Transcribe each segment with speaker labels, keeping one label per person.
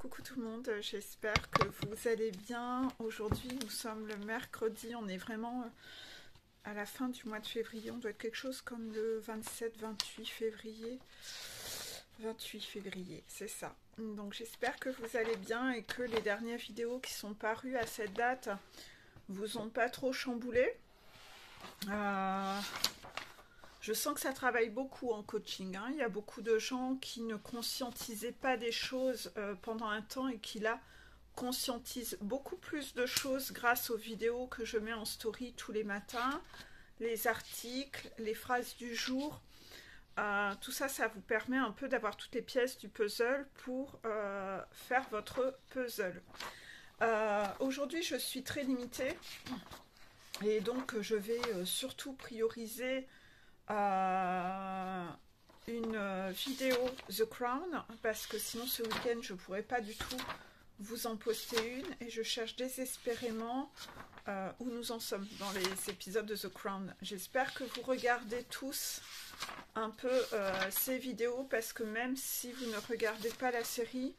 Speaker 1: Coucou tout le monde, j'espère que vous allez bien. Aujourd'hui, nous sommes le mercredi, on est vraiment à la fin du mois de février. On doit être quelque chose comme le 27-28 février. 28 février, c'est ça. Donc j'espère que vous allez bien et que les dernières vidéos qui sont parues à cette date vous ont pas trop chamboulé. Je sens que ça travaille beaucoup en coaching, hein. Il y a beaucoup de gens qui ne conscientisaient pas des choses pendant un temps et qui là conscientisent beaucoup plus de choses grâce aux vidéos que je mets en story tous les matins, les articles, les phrases du jour. Tout ça, ça vous permet un peu d'avoir toutes les pièces du puzzle pour faire votre puzzle. Aujourd'hui, je suis très limitée et donc je vais surtout prioriser une vidéo The Crown parce que sinon ce week-end je pourrais pas du tout vous en poster une et je cherche désespérément où nous en sommes dans les épisodes de The Crown. J'espère que vous regardez tous un peu ces vidéos parce que même si vous ne regardez pas la série,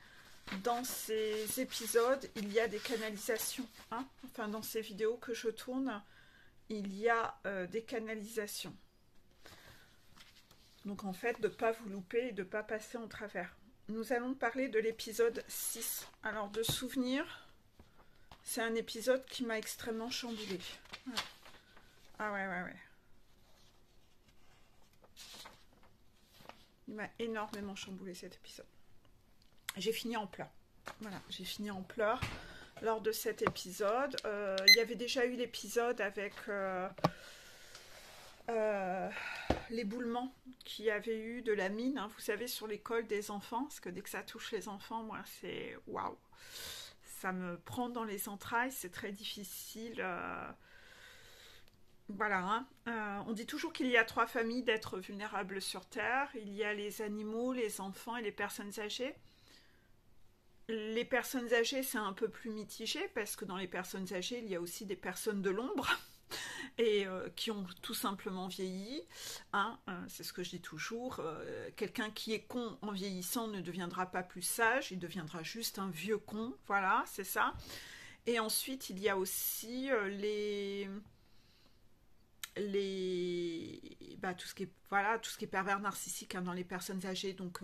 Speaker 1: dans ces épisodes il y a des canalisations, hein. Enfin dans ces vidéos que je tourne il y a des canalisations. Donc en fait, de ne pas vous louper et de ne pas passer en travers. Nous allons parler de l'épisode 6. Alors de souvenir, c'est un épisode qui m'a extrêmement chamboulée. Ouais. Ah ouais. Il m'a énormément chamboulé cet épisode. J'ai fini en pleurs. Voilà, j'ai fini en pleurs lors de cet épisode. Il y avait déjà eu l'épisode avec... l'éboulement qu'il y avait eu de la mine, hein, vous savez, sur l'école des enfants, parce que dès que ça touche les enfants, moi, c'est waouh, ça me prend dans les entrailles, c'est très difficile. Voilà, hein. On dit toujours qu'il y a 3 familles d'êtres vulnérables sur Terre. Il y a les animaux, les enfants et les personnes âgées. Les personnes âgées, c'est un peu plus mitigé, parce que dans les personnes âgées, il y a aussi des personnes de l'ombre, et qui ont tout simplement vieilli, hein, c'est ce que je dis toujours, quelqu'un qui est con en vieillissant ne deviendra pas plus sage, il deviendra juste un vieux con, voilà, c'est ça. Et ensuite il y a aussi tout ce qui est, voilà, tout ce qui est pervers narcissique, hein, dans les personnes âgées. Donc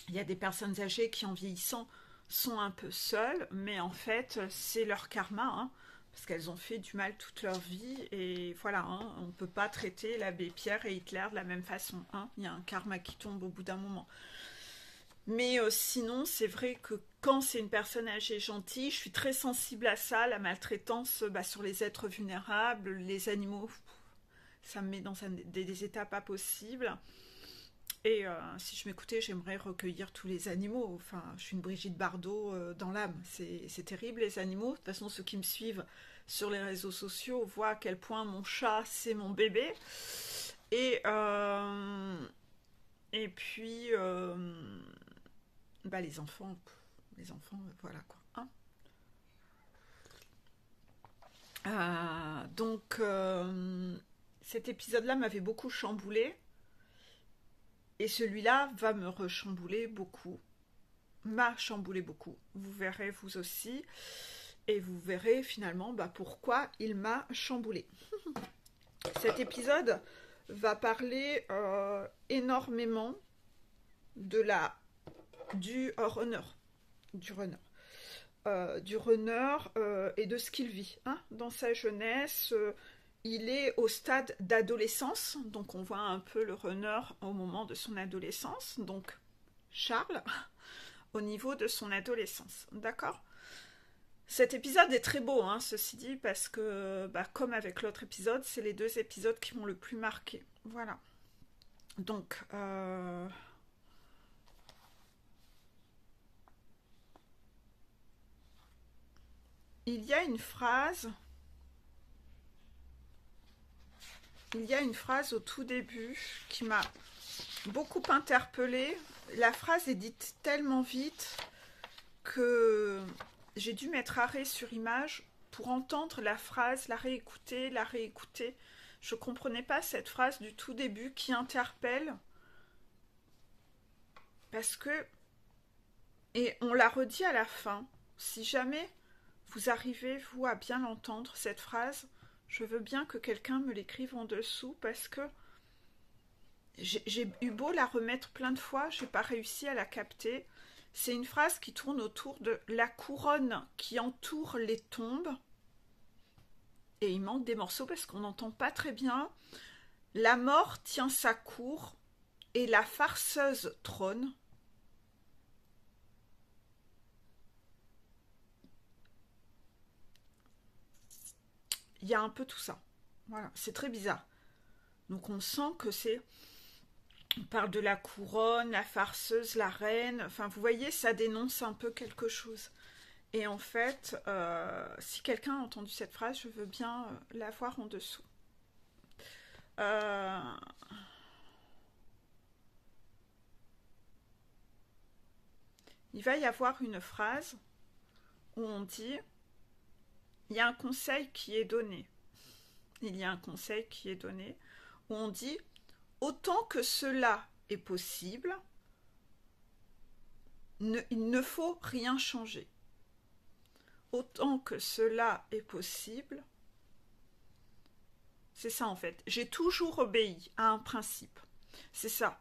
Speaker 1: il y a des personnes âgées qui en vieillissant sont un peu seules, mais en fait c'est leur karma, hein, parce qu'elles ont fait du mal toute leur vie, et voilà, hein, on ne peut pas traiter l'abbé Pierre et Hitler de la même façon, hein. Il y a un karma qui tombe au bout d'un moment. Mais sinon, c'est vrai que quand c'est une personne âgée gentille, je suis très sensible à ça, la maltraitance sur les êtres vulnérables, les animaux, ça me met dans des états pas possibles. Et si je m'écoutais, j'aimerais recueillir tous les animaux. Enfin, je suis une Brigitte Bardot dans l'âme. C'est terrible, les animaux. De toute façon, ceux qui me suivent sur les réseaux sociaux voient à quel point mon chat, c'est mon bébé. Et puis, les enfants, voilà quoi. Hein. Donc, cet épisode-là m'avait beaucoup chamboulée. Et celui-là va me rechambouler beaucoup, m'a chamboulé beaucoup. Vous verrez vous aussi, et vous verrez finalement pourquoi il m'a chamboulé. Cet épisode va parler énormément du runner, et de ce qu'il vit, hein, dans sa jeunesse. Il est au stade d'adolescence, donc on voit un peu le runner au moment de son adolescence, donc Charles, au niveau de son adolescence, d'accord ? Cet épisode est très beau, hein, ceci dit, parce que, comme avec l'autre épisode, c'est les 2 épisodes qui m'ont le plus marqué, voilà. Donc, il y a une phrase au tout début qui m'a beaucoup interpellée. La phrase est dite tellement vite que j'ai dû mettre arrêt sur image pour entendre la phrase, la réécouter. Je ne comprenais pas cette phrase du tout début qui interpelle, parce que Et on la redit à la fin. Si jamais vous arrivez, vous, à bien l'entendre, cette phrase, je veux bien que quelqu'un me l'écrive en dessous parce que j'ai eu beau la remettre plein de fois, je n'ai pas réussi à la capter. C'est une phrase qui tourne autour de la couronne qui entoure les tombes. Et il manque des morceaux parce qu'on n'entend pas très bien. La mort tient sa cour et la farceuse trône. Il y a un peu tout ça. Voilà, c'est très bizarre. Donc on sent que c'est... On parle de la couronne, la farceuse, la reine. Enfin, vous voyez, ça dénonce un peu quelque chose. Et en fait, si quelqu'un a entendu cette phrase, je veux bien la voir en dessous. Il va y avoir une phrase où on dit il y a un conseil qui est donné. Il y a un conseil qui est donné où on dit autant que cela est possible, il ne faut rien changer. Autant que cela est possible, c'est ça en fait. J'ai toujours obéi à un principe. C'est ça.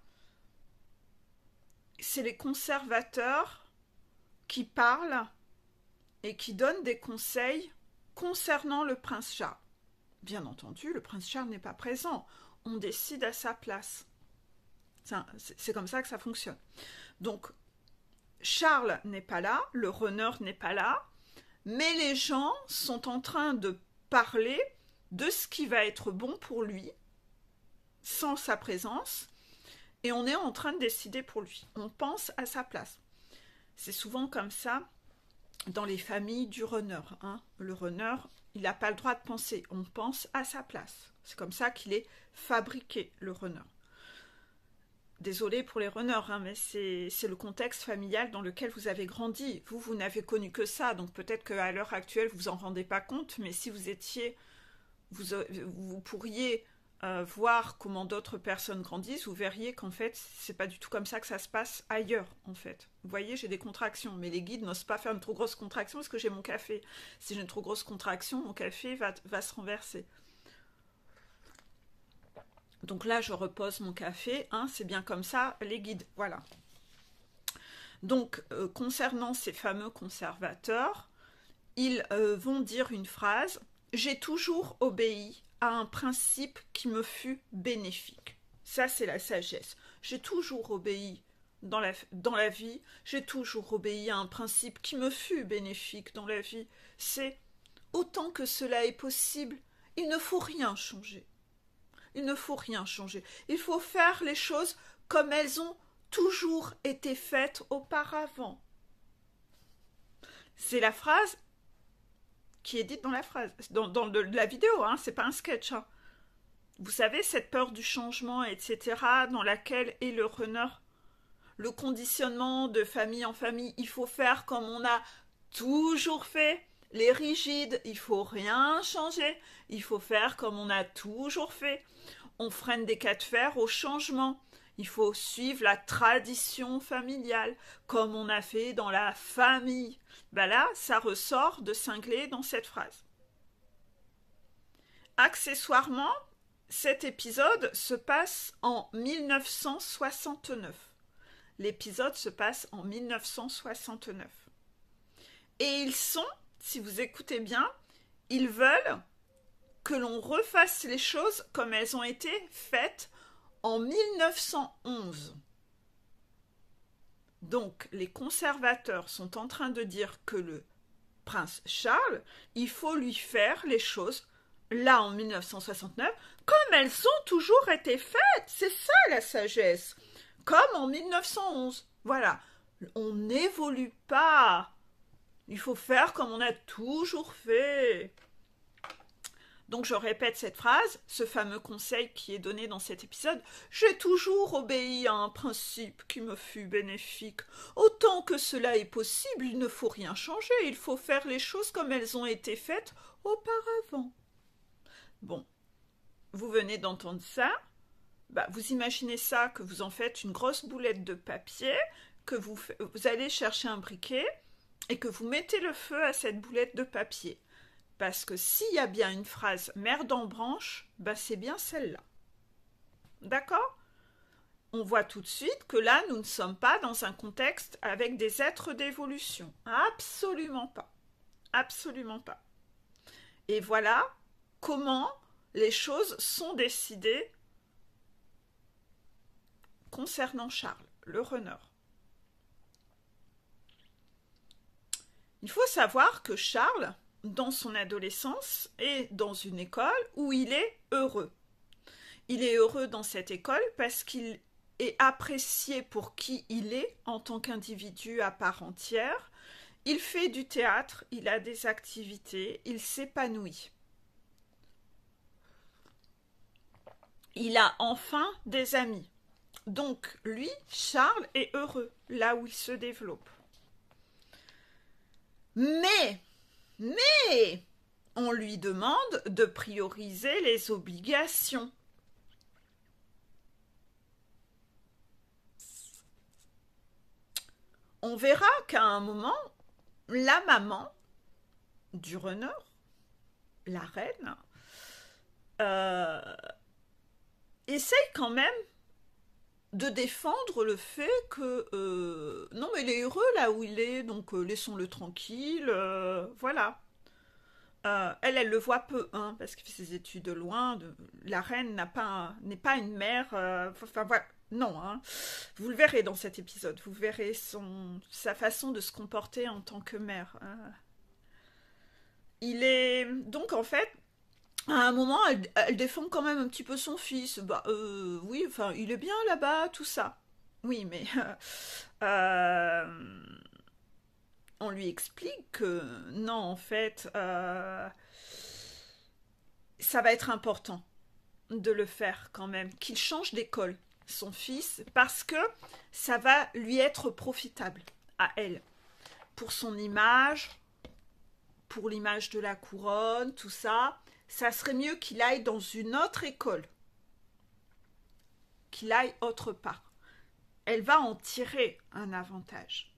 Speaker 1: C'est les conservateurs qui parlent et qui donnent des conseils concernant le prince Charles. Bien entendu, le prince Charles n'est pas présent. On décide à sa place. C'est comme ça que ça fonctionne. Donc, Charles n'est pas là, le runner n'est pas là, mais les gens sont en train de parler de ce qui va être bon pour lui, sans sa présence, et on est en train de décider pour lui. On pense à sa place. C'est souvent comme ça dans les familles du runner. Hein. Le runner, il n'a pas le droit de penser. On pense à sa place. C'est comme ça qu'il est fabriqué, le runner. Désolée pour les runners, hein, mais c'est le contexte familial dans lequel vous avez grandi. Vous n'avez connu que ça, donc peut-être qu'à l'heure actuelle, vous vous en rendez pas compte, mais si vous étiez... Vous pourriez voir comment d'autres personnes grandissent, vous verriez qu'en fait, c'est pas du tout comme ça que ça se passe ailleurs, en fait. Vous voyez, j'ai des contractions, mais les guides n'osent pas faire une trop grosse contraction parce que j'ai mon café. Si j'ai une trop grosse contraction, mon café va se renverser. Donc là, je repose mon café, hein, c'est bien comme ça, les guides, voilà. Donc, concernant ces fameux conservateurs, ils vont dire une phrase « J'ai toujours obéi à un principe qui me fut bénéfique. » Ça, c'est la sagesse. J'ai toujours obéi dans la vie, j'ai toujours obéi à un principe qui me fut bénéfique dans la vie. C'est « Autant que cela est possible, il ne faut rien changer. » Il ne faut rien changer. Il faut faire les choses comme elles ont toujours été faites auparavant. C'est la phrase qui est dite dans la phrase, dans la vidéo, hein, c'est pas un sketch. Hein. Vous savez, cette peur du changement, etc., dans laquelle est le runner, le conditionnement de famille en famille, il faut faire comme on a toujours fait. Les rigides, il faut rien changer, il faut faire comme on a toujours fait. On freine des cas de fer au changement. Il faut suivre la tradition familiale, comme on a fait dans la famille. Ben là, ça ressort de cinglé dans cette phrase. Accessoirement, cet épisode se passe en 1969. L'épisode se passe en 1969. Et ils sont, si vous écoutez bien, ils veulent que l'on refasse les choses comme elles ont été faites en 1911. Donc, les conservateurs sont en train de dire que le prince Charles, il faut lui faire les choses, là en 1969, comme elles ont toujours été faites. C'est ça la sagesse. Comme en 1911. Voilà. On n'évolue pas. Il faut faire comme on a toujours fait. Donc je répète cette phrase, ce fameux conseil qui est donné dans cet épisode. J'ai toujours obéi à un principe qui me fut bénéfique. Autant que cela est possible, il ne faut rien changer. Il faut faire les choses comme elles ont été faites auparavant. Bon, vous venez d'entendre ça. Bah, vous imaginez ça, que vous en faites une grosse boulette de papier, que vous allez chercher un briquet et que vous mettez le feu à cette boulette de papier. Parce que s'il y a bien une phrase merde en branche, bah c'est bien celle-là. D'accord? On voit tout de suite que là, nous ne sommes pas dans un contexte avec des êtres d'évolution. Absolument pas. Absolument pas. Et voilà comment les choses sont décidées concernant Charles, le runner. Il faut savoir que Charles, dans son adolescence, est dans une école où il est heureux. Il est heureux dans cette école parce qu'il est apprécié pour qui il est en tant qu'individu à part entière. Il fait du théâtre, il a des activités, il s'épanouit. Il a enfin des amis. Donc, lui, Charles, est heureux là où il se développe. Mais, on lui demande de prioriser les obligations. On verra qu'à un moment, la maman du runner, la reine, essaye quand même de défendre le fait que non mais il est heureux là où il est, donc laissons-le tranquille, voilà. Elle le voit peu, hein, parce qu'il fait ses études loin. La reine n'est pas une mère. Enfin voilà, non. Hein. Vous le verrez dans cet épisode. Vous verrez sa façon de se comporter en tant que mère. Il est donc en fait. À un moment, elle défend quand même un petit peu son fils. Bah, oui, enfin, il est bien là-bas, tout ça. Oui, mais on lui explique que non, en fait, ça va être important de le faire quand même, qu'il change d'école, son fils, parce que ça va lui être profitable à elle, pour son image, pour l'image de la couronne, tout ça. Ça serait mieux qu'il aille dans une autre école, qu'il aille autre part. Elle va en tirer un avantage.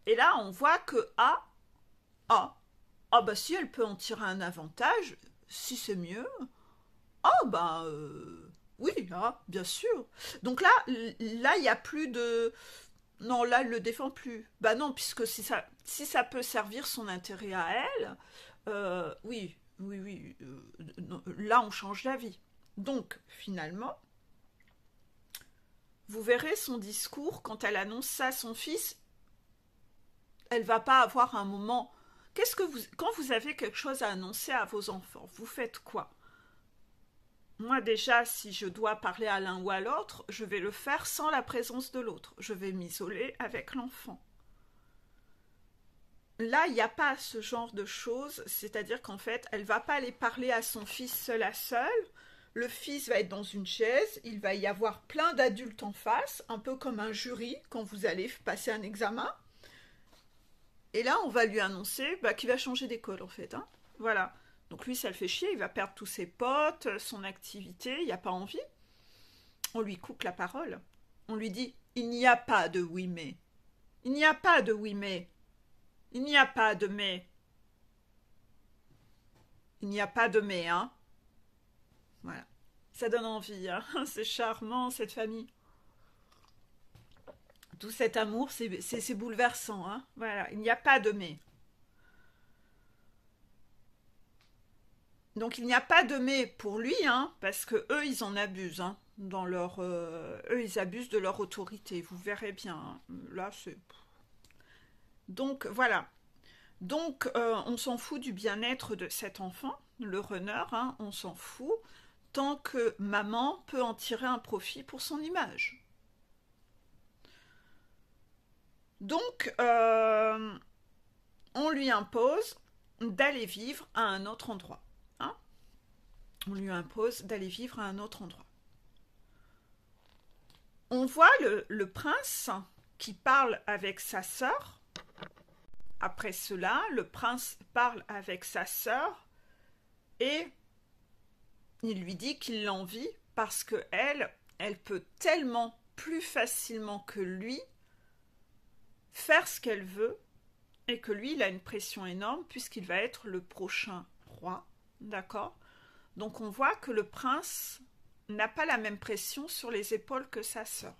Speaker 1: Et là, on voit que bah si elle peut en tirer un avantage, si c'est mieux, oui, bien sûr. Donc là, il n'y a plus de... Non, là, elle le défend plus. Bah non, puisque si ça peut servir son intérêt à elle, oui, non, là, on change d'avis. Donc, finalement, vous verrez son discours, quand elle annonce ça à son fils, elle va pas avoir un moment... Quand vous avez quelque chose à annoncer à vos enfants, vous faites quoi? Moi déjà, si je dois parler à l'un ou à l'autre, je vais le faire sans la présence de l'autre. Je vais m'isoler avec l'enfant. Là, il n'y a pas ce genre de choses, c'est-à-dire qu'en fait, elle va pas aller parler à son fils seul à seul. Le fils va être dans une chaise, il va y avoir plein d'adultes en face, un peu comme un jury quand vous allez passer un examen. Et là, on va lui annoncer qu'il va changer d'école, en fait. Hein. Voilà. Donc lui, ça le fait chier, il va perdre tous ses potes, son activité, il n'y a pas envie. On lui coupe la parole. On lui dit, il n'y a pas de oui mais. Il n'y a pas de oui mais. Il n'y a pas de mais. Il n'y a pas de mais, hein. Voilà. Ça donne envie, hein. C'est charmant, cette famille. Tout cet amour, c'est bouleversant, hein. Voilà, il n'y a pas de mais. Donc il n'y a pas de mais pour lui, hein, parce que eux ils en abusent, hein, eux ils abusent de leur autorité. Vous verrez bien. Hein. Là c'est. Donc voilà. Donc on s'en fout du bien-être de cet enfant, le runner, hein, on s'en fout, tant que maman peut en tirer un profit pour son image. Donc on lui impose d'aller vivre à un autre endroit. On lui impose d'aller vivre à un autre endroit. On voit le prince qui parle avec sa sœur. Après cela, le prince parle avec sa sœur et il lui dit qu'il l'envie parce que elle peut tellement plus facilement que lui faire ce qu'elle veut, et que lui, il a une pression énorme, puisqu'il va être le prochain roi, d'accord? Donc on voit que le prince n'a pas la même pression sur les épaules que sa sœur.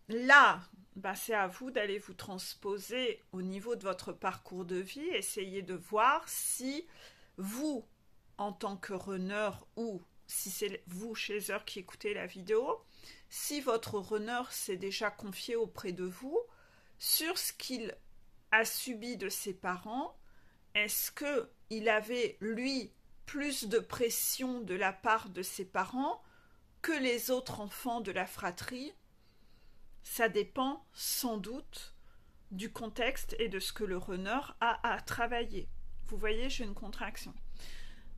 Speaker 1: Là, bah, c'est à vous d'aller vous transposer au niveau de votre parcours de vie, essayez de voir si vous, en tant que runner, ou si c'est vous, chaser, qui écoutez la vidéo, si votre runner s'est déjà confié auprès de vous sur ce qu'il a subi de ses parents, est-ce qu'il avait, lui, plus de pression de la part de ses parents que les autres enfants de la fratrie? Ça dépend sans doute du contexte et de ce que le runner a à travailler. Vous voyez, j'ai une contraction.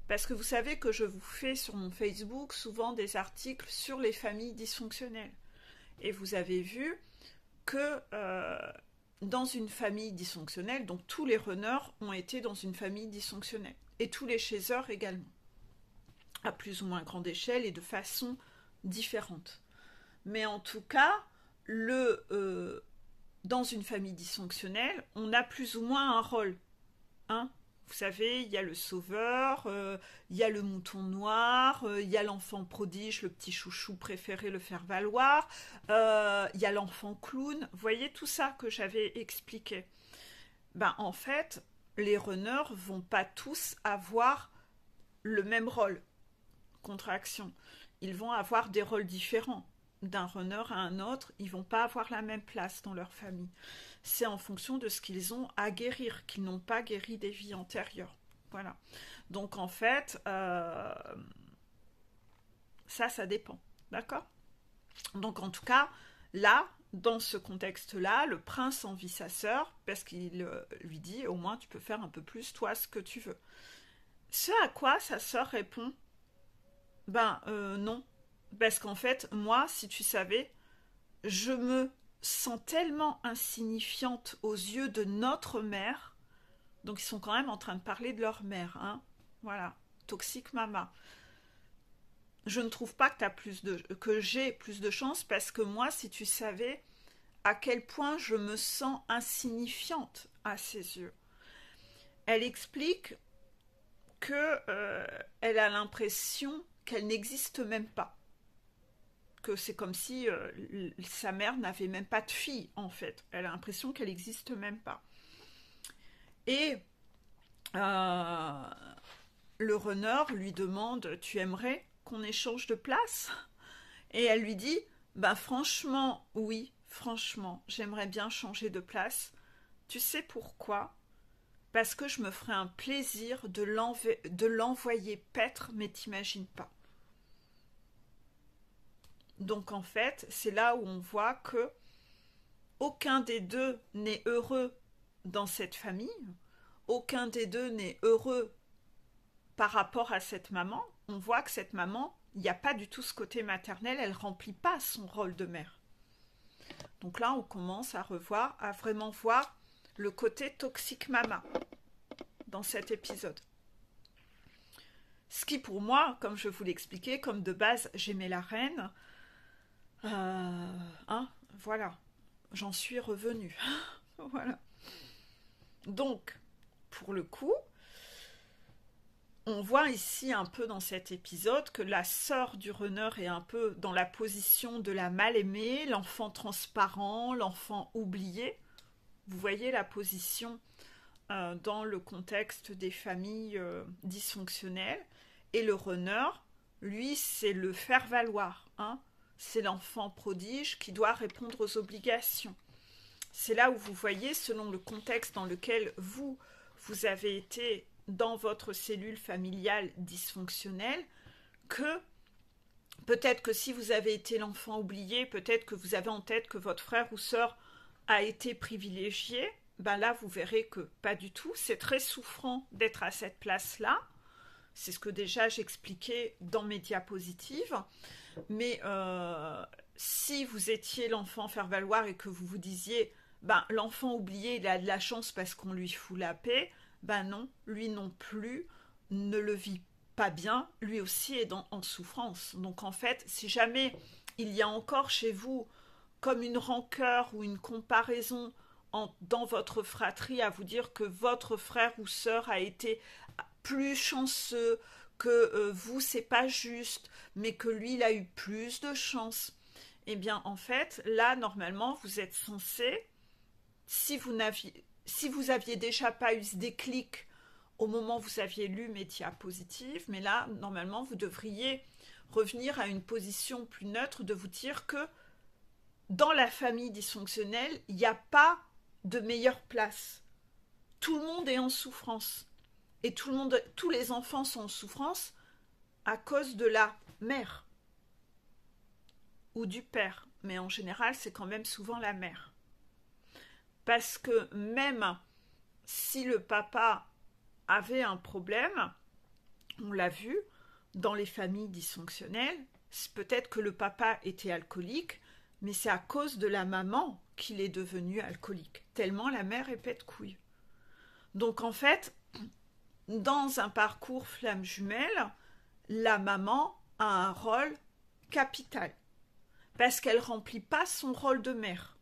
Speaker 1: Parce que vous savez que je vous fais sur mon Facebook souvent des articles sur les familles dysfonctionnelles. Et vous avez vu que dans une famille dysfonctionnelle, donc tous les runners ont été dans une famille dysfonctionnelle. Et tous les chasers également. À plus ou moins grande échelle et de façon différente. Mais en tout cas, dans une famille dysfonctionnelle, on a plus ou moins un rôle. Hein, vous savez, il y a le sauveur, il y a le mouton noir, il y a l'enfant prodige, le petit chouchou préféré, le faire valoir, il y a l'enfant clown. Vous voyez tout ça que j'avais expliqué. Ben, en fait, les runners vont pas tous avoir le même rôle. Contraction. Ils vont avoir des rôles différents. D'un runner à un autre, ils vont pas avoir la même place dans leur famille. C'est en fonction de ce qu'ils ont à guérir, qu'ils n'ont pas guéri des vies antérieures. Voilà. Donc en fait, ça dépend. D'accord? Donc en tout cas, là, dans ce contexte-là, le prince envie sa sœur parce qu'il lui dit, au moins tu peux faire un peu plus toi ce que tu veux. Ce à quoi sa sœur répond, ben non. Parce qu'en fait, moi, si tu savais, je me sens tellement insignifiante aux yeux de notre mère. Donc ils sont quand même en train de parler de leur mère, hein. Voilà, toxique mama. Je ne trouve pas que j'ai plus de chance parce que moi, si tu savais à quel point je me sens insignifiante à ses yeux. Elle explique que elle a l'impression qu'elle n'existe même pas. Que c'est comme si sa mère n'avait même pas de fille, en fait. Elle a l'impression qu'elle n'existe même pas. Et le runner lui demande, tu aimerais qu'on échange de place? Et elle lui dit, bah franchement, oui, franchement, j'aimerais bien changer de place. Tu sais pourquoi? Parce que je me ferais un plaisir de l'envoyer paître, mais t'imagines pas. Donc en fait, c'est là où on voit que aucun des deux n'est heureux dans cette famille, aucun des deux n'est heureux par rapport à cette maman. On voit que cette maman, il n'y a pas du tout ce côté maternel, elle ne remplit pas son rôle de mère. Donc là, on commence à revoir, à vraiment voir le côté toxique mama dans cet épisode. Ce qui pour moi, comme je vous l'expliquais, comme de base j'aimais la reine, voilà, j'en suis revenue. Voilà. Donc, pour le coup, on voit ici un peu dans cet épisode que la sœur du runner est un peu dans la position de la mal-aimée, l'enfant transparent, l'enfant oublié. Vous voyez la position dans le contexte des familles dysfonctionnelles. Et le runner, lui, c'est le faire-valoir, hein. C'est l'enfant prodige qui doit répondre aux obligations. C'est là où vous voyez, selon le contexte dans lequel vous avez été dans votre cellule familiale dysfonctionnelle, que peut-être que si vous avez été l'enfant oublié, peut-être que vous avez en tête que votre frère ou sœur a été privilégié, ben là vous verrez que pas du tout, c'est très souffrant d'être à cette place-là. C'est ce que déjà j'expliquais dans mes diapositives. Mais si vous étiez l'enfant faire valoir et que vous vous disiez ben, l'enfant oublié il a de la chance parce qu'on lui fout la paix, ben non, lui non plus ne le vit pas bien, lui aussi est en souffrance. Donc en fait, si jamais il y a encore chez vous comme une rancœur ou une comparaison dans votre fratrie, à vous dire que votre frère ou sœur a été plus chanceux, que vous, c'est pas juste, mais que lui, il a eu plus de chance. Eh bien, en fait, là, normalement, vous êtes censé, si vous aviez déjà pas eu ce déclic au moment où vous aviez lu Média positif, mais là, normalement, vous devriez revenir à une position plus neutre de vous dire que dans la famille dysfonctionnelle, il n'y a pas de meilleure place. Tout le monde est en souffrance. Et tous les enfants sont en souffrance à cause de la mère ou du père. Mais en général, c'est quand même souvent la mère. Parce que même si le papa avait un problème, on l'a vu, dans les familles dysfonctionnelles, peut-être que le papa était alcoolique, mais c'est à cause de la maman qu'il est devenu alcoolique, tellement la mère est pète-couille. Donc en fait, dans un parcours flamme jumelle, la maman a un rôle capital, parce qu'elle ne remplit pas son rôle de mère,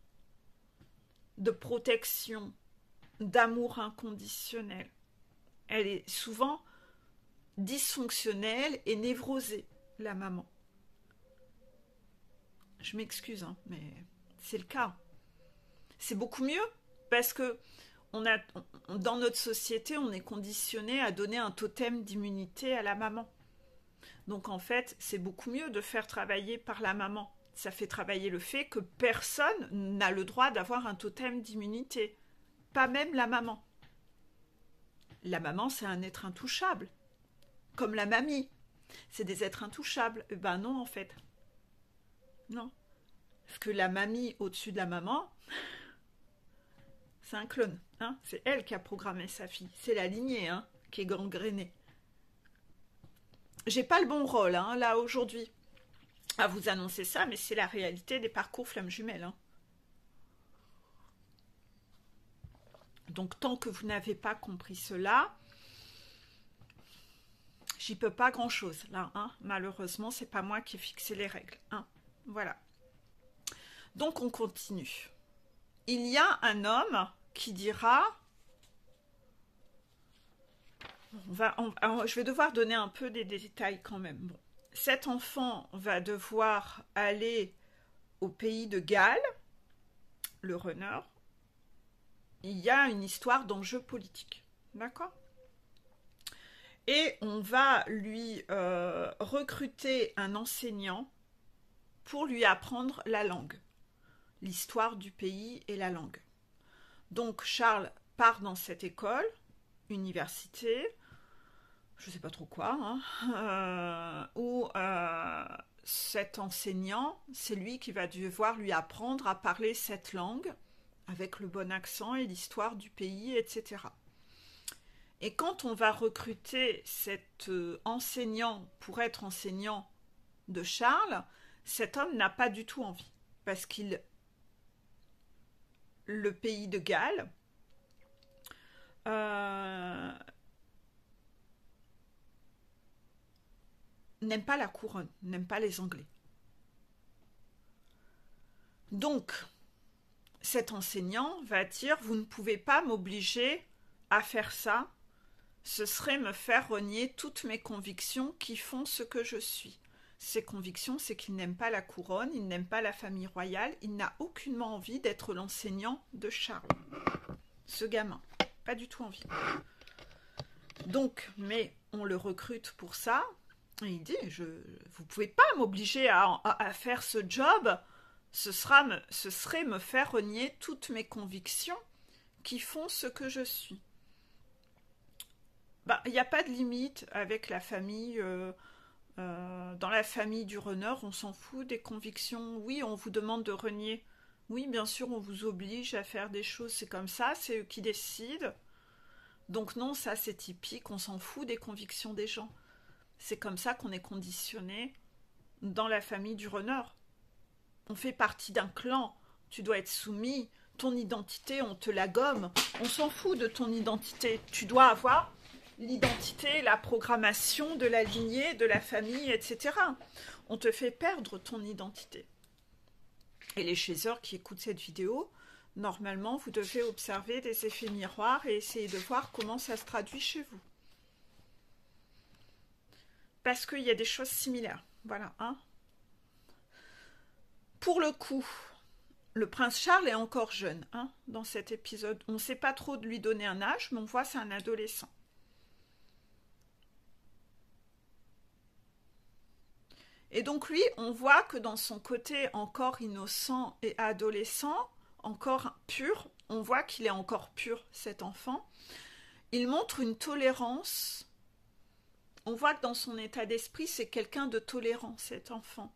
Speaker 1: de protection, d'amour inconditionnel. Elle est souvent dysfonctionnelle et névrosée, la maman. Je m'excuse, hein, mais c'est le cas. C'est beaucoup mieux parce que dans notre société, on est conditionné à donner un totem d'immunité à la maman. Donc en fait, c'est beaucoup mieux de faire travailler par la maman. Ça fait travailler le fait que personne n'a le droit d'avoir un totem d'immunité. Pas même la maman. La maman, c'est un être intouchable. Comme la mamie. C'est des êtres intouchables. Ben non, en fait. Non. Parce que la mamie au-dessus de la maman, c'est un clone. Hein, c'est elle qui a programmé sa fille. C'est la lignée qui est gangrénée. J'ai pas le bon rôle, là, aujourd'hui, à vous annoncer ça, mais c'est la réalité des parcours flammes jumelles. Donc, tant que vous n'avez pas compris cela, j'y peux pas grand-chose, là. Malheureusement, c'est pas moi qui ai fixé les règles. Voilà. Donc, on continue. Il y a un homme qui dira... je vais devoir donner un peu des détails quand même. Bon. Cet enfant va devoir aller au pays de Galles, le runner. Il y a une histoire d'enjeu politique. D'accord ? Et on va lui recruter un enseignant pour lui apprendre la langue, l'histoire du pays et la langue. Donc Charles part dans cette école, université, je ne sais pas trop quoi, où cet enseignant, c'est lui qui va devoir lui apprendre à parler cette langue avec le bon accent et l'histoire du pays, etc. Et quand on va recruter cet enseignant pour être enseignant de Charles, cet homme n'a pas du tout envie, parce le pays de Galles n'aime pas la couronne, n'aime pas les Anglais. Donc, cet enseignant va dire « Vous ne pouvez pas m'obliger à faire ça, ce serait me faire renier toutes mes convictions qui font ce que je suis. » Ses convictions, c'est qu'il n'aime pas la couronne, il n'aime pas la famille royale, il n'a aucunement envie d'être l'enseignant de Charles. Ce gamin, pas du tout envie. Donc, mais on le recrute pour ça, et il dit, vous pouvez pas m'obliger à faire ce job, ce serait me faire renier toutes mes convictions qui font ce que je suis. Il n'y a pas de limite avec la famille. Dans la famille du runner, on s'en fout des convictions. Oui, on vous demande de renier. Oui, bien sûr, on vous oblige à faire des choses. C'est comme ça, c'est eux qui décident. Donc non, ça c'est typique. On s'en fout des convictions des gens. C'est comme ça qu'on est conditionné dans la famille du runner. On fait partie d'un clan. Tu dois être soumis. Ton identité, on te la gomme. On s'en fout de ton identité. Tu dois avoir l'identité, la programmation de la lignée, de la famille, etc. On te fait perdre ton identité. Et les chasseurs qui écoutent cette vidéo, normalement, vous devez observer des effets miroirs et essayer de voir comment ça se traduit chez vous. Parce qu'il y a des choses similaires. Voilà, hein. Pour le coup, le prince Charles est encore jeune, hein, dans cet épisode. On ne sait pas trop de lui donner un âge, mais on voit c'est un adolescent. Et donc lui, on voit que dans son côté encore innocent et adolescent, encore pur, on voit qu'il est encore pur, cet enfant. Il montre une tolérance. On voit que dans son état d'esprit, c'est quelqu'un de tolérant, cet enfant.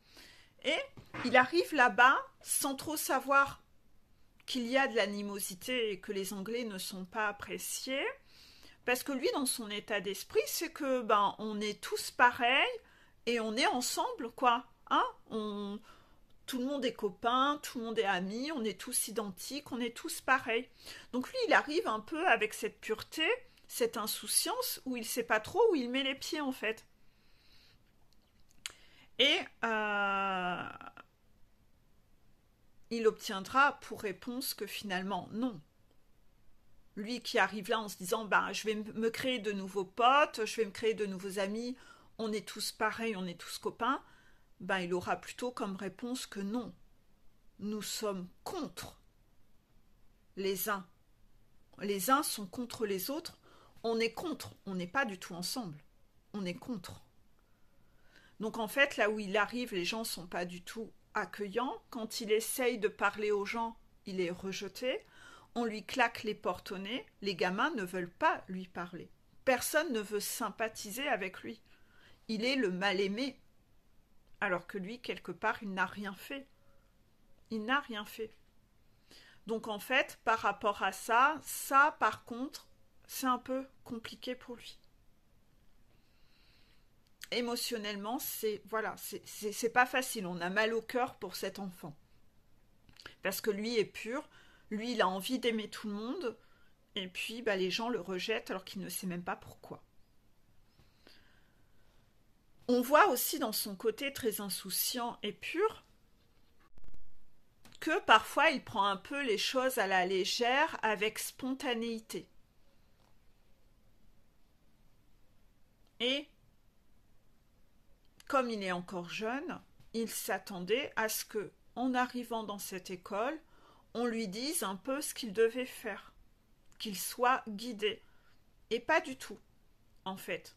Speaker 1: Et il arrive là-bas sans trop savoir qu'il y a de l'animosité et que les Anglais ne sont pas appréciés. Parce que lui, dans son état d'esprit, c'est que on est tous pareils et on est ensemble, quoi. Hein, tout le monde est copain, tout le monde est ami, on est tous identiques, on est tous pareils. Donc lui, il arrive un peu avec cette pureté, cette insouciance, où il ne sait pas trop où il met les pieds, en fait. Et il obtiendra pour réponse que finalement, non. Lui qui arrive là en se disant, je vais me créer de nouveaux potes, je vais me créer de nouveaux amis, on est tous pareils, on est tous copains, il aura plutôt comme réponse que non. Nous sommes contre les uns. Les uns sont contre les autres. On est contre, on n'est pas du tout ensemble. On est contre. Donc en fait, là où il arrive, les gens ne sont pas du tout accueillants. Quand il essaye de parler aux gens, il est rejeté. On lui claque les portes au nez. Les gamins ne veulent pas lui parler. Personne ne veut sympathiser avec lui. Il est le mal-aimé. Alors que lui, quelque part, il n'a rien fait. Il n'a rien fait. Donc en fait, par rapport à ça, par contre, c'est un peu compliqué pour lui. Émotionnellement, c'est pas facile. On a mal au cœur pour cet enfant. Parce que lui est pur, lui il a envie d'aimer tout le monde, et puis les gens le rejettent alors qu'il ne sait même pas pourquoi. On voit aussi dans son côté très insouciant et pur que parfois il prend un peu les choses à la légère avec spontanéité. Et comme il est encore jeune, il s'attendait à ce que, en arrivant dans cette école, on lui dise un peu ce qu'il devait faire, qu'il soit guidé. Et pas du tout, en fait.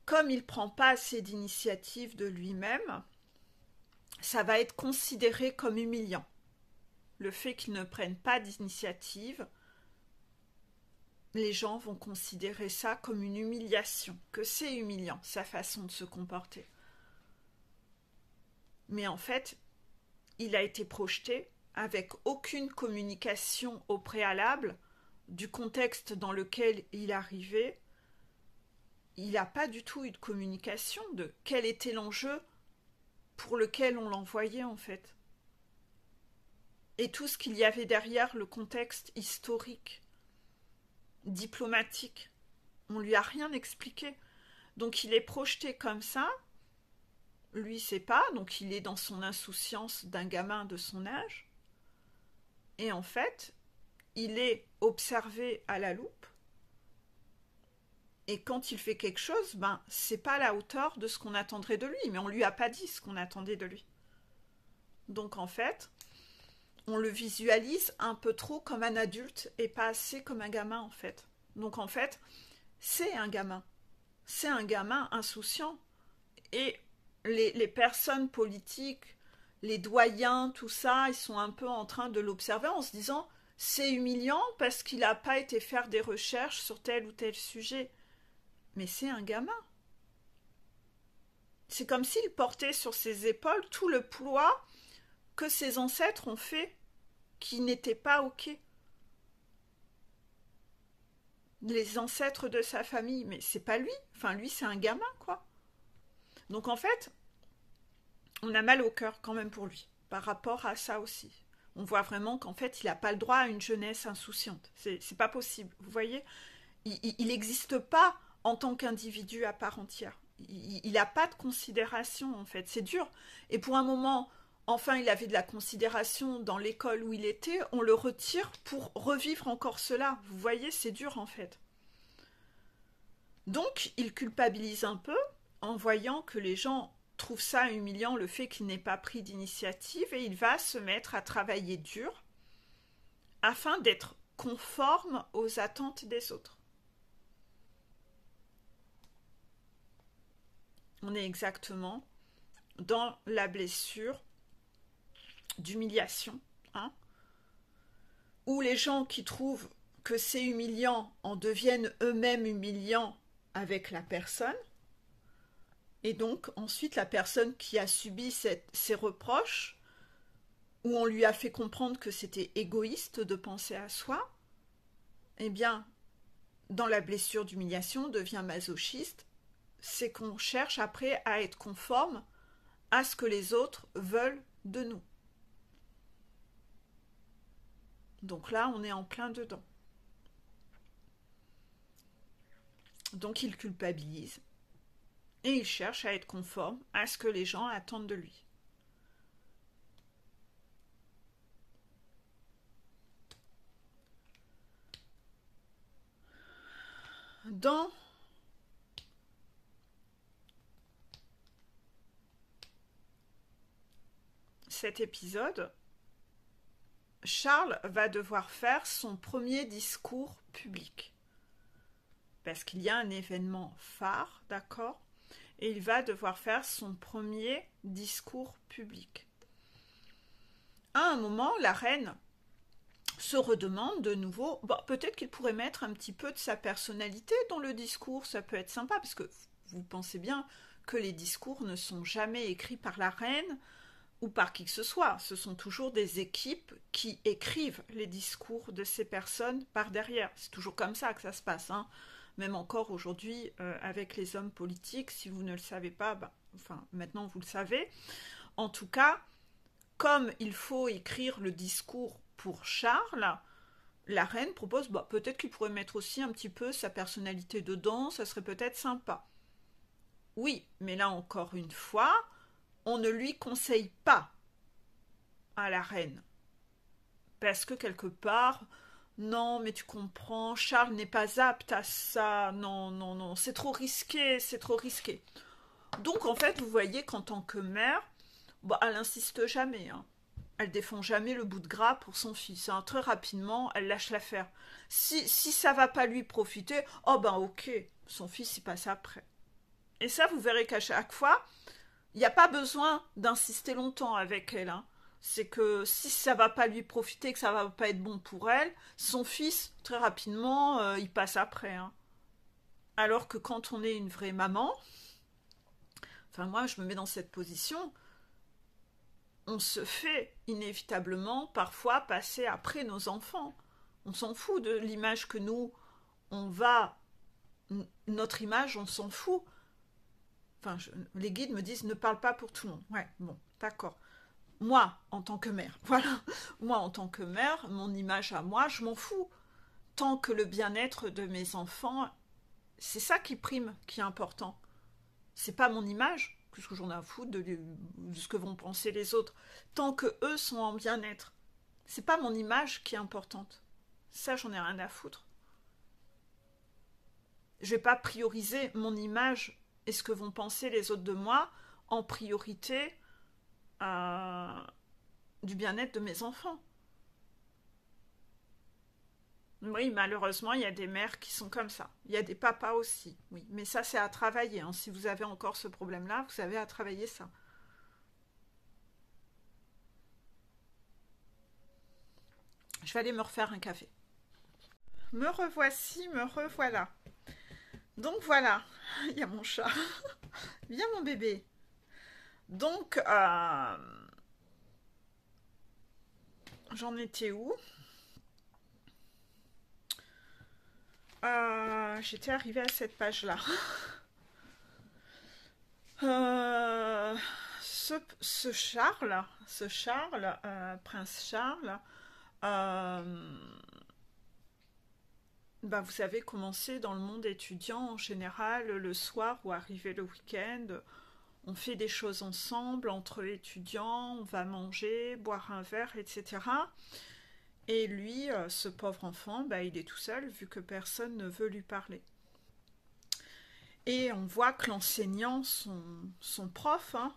Speaker 1: Comme il ne prend pas assez d'initiative de lui-même, ça va être considéré comme humiliant. Le fait qu'il ne prenne pas d'initiative, les gens vont considérer ça comme une humiliation, que c'est humiliant, sa façon de se comporter. Mais en fait, il a été projeté avec aucune communication au préalable du contexte dans lequel il arrivait. Il n'a pas du tout eu de communication de quel était l'enjeu pour lequel on l'envoyait en fait. Et tout ce qu'il y avait derrière le contexte historique, diplomatique, on lui a rien expliqué. Donc il est projeté comme ça, lui sait pas, donc il est dans son insouciance d'un gamin de son âge, et en fait, il est observé à la loupe, et quand il fait quelque chose, c'est pas à la hauteur de ce qu'on attendrait de lui, mais on lui a pas dit ce qu'on attendait de lui. Donc en fait, on le visualise un peu trop comme un adulte et pas assez comme un gamin en fait. Donc en fait, c'est un gamin insouciant. Et les personnes politiques, les doyens, tout ça, ils sont un peu en train de l'observer en se disant c'est humiliant parce qu'il n'a pas été faire des recherches sur tel ou tel sujet. Mais c'est un gamin. C'est comme s'il portait sur ses épaules tout le poids que ses ancêtres ont fait, qui n'était pas ok. Les ancêtres de sa famille, mais c'est pas lui. Enfin, lui, c'est un gamin, quoi. Donc en fait, on a mal au cœur quand même pour lui, par rapport à ça aussi. On voit vraiment qu'en fait, il n'a pas le droit à une jeunesse insouciante. C'est pas possible, vous voyez. Il n'existe pas en tant qu'individu à part entière. Il n'a pas de considération, en fait. C'est dur. Et pour un moment, enfin il avait de la considération dans l'école où il était, on le retire pour revivre encore cela. Vous voyez, c'est dur en fait. Donc il culpabilise un peu en voyant que les gens trouvent ça humiliant, le fait qu'il n'ait pas pris d'initiative, et il va se mettre à travailler dur afin d'être conforme aux attentes des autres. On est exactement dans la blessure d'humiliation, hein, où les gens qui trouvent que c'est humiliant en deviennent eux-mêmes humiliants avec la personne, et donc ensuite la personne qui a subi ces reproches, où on lui a fait comprendre que c'était égoïste de penser à soi, eh bien, dans la blessure d'humiliation, devient masochiste, c'est qu'on cherche après à être conforme à ce que les autres veulent de nous. Donc là, on est en plein dedans. Donc il culpabilise et il cherche à être conforme à ce que les gens attendent de lui. Dans cet épisode, Charles va devoir faire son premier discours public. Parce qu'il y a un événement phare, d'accord ? Et il va devoir faire son premier discours public. À un moment, la reine se redemande de nouveau, peut-être qu'il pourrait mettre un petit peu de sa personnalité dans le discours, ça peut être sympa, parce que vous pensez bien que les discours ne sont jamais écrits par la reine ou par qui que ce soit. Ce sont toujours des équipes qui écrivent les discours de ces personnes par derrière. C'est toujours comme ça que ça se passe, hein. Même encore aujourd'hui, avec les hommes politiques, si vous ne le savez pas, maintenant vous le savez. En tout cas, comme il faut écrire le discours pour Charles, la reine propose, peut-être qu'il pourrait mettre aussi un petit peu sa personnalité dedans, ça serait peut-être sympa. Oui, mais là encore une fois, on ne lui conseille pas à la reine. Parce que quelque part, non, mais tu comprends, Charles n'est pas apte à ça, non, non, non, c'est trop risqué, c'est trop risqué. Donc en fait, vous voyez qu'en tant que mère, elle n'insiste jamais, hein. Elle défend jamais le bout de gras pour son fils, hein. Très rapidement, elle lâche l'affaire. Si ça va pas lui profiter, ok, son fils y passe après. Et ça, vous verrez qu'à chaque fois, il n'y a pas besoin d'insister longtemps avec elle, hein. C'est que si ça va pas lui profiter, que ça va pas être bon pour elle, son fils, très rapidement, il passe après, hein. Alors que quand on est une vraie maman, moi je me mets dans cette position, on se fait inévitablement parfois passer après nos enfants. On s'en fout de l'image que nous, notre image, on s'en fout. Les guides me disent ne parle pas pour tout le monde. Ouais, bon, d'accord. Moi, en tant que mère, voilà. Moi, en tant que mère, mon image à moi, je m'en fous. Tant que le bien-être de mes enfants, c'est ça qui prime, qui est important. C'est pas mon image, qu'est-ce que j'en ai à foutre de ce que vont penser les autres. Tant que eux sont en bien-être, c'est pas mon image qui est importante. Ça, j'en ai rien à foutre. Je vais pas prioriser mon image et ce que vont penser les autres de moi en priorité du bien-être de mes enfants. Oui, malheureusement, il y a des mères qui sont comme ça. Il y a des papas aussi, oui. Mais ça, c'est à travailler, hein. Si vous avez encore ce problème-là, vous avez à travailler ça. Je vais aller me refaire un café. Me revoici, me revoilà. Donc voilà, il y a mon chat. Viens mon bébé. Donc, j'en étais où? J'étais arrivée à cette page-là. Ce Charles, Prince Charles, vous savez comment c'est dans le monde étudiant en général, le soir ou arrivé le week-end, On fait des choses ensemble, entre étudiants, on va manger, boire un verre, etc. Et lui, ce pauvre enfant, bah, il est tout seul vu que personne ne veut lui parler. Et on voit que l'enseignant, son prof, hein,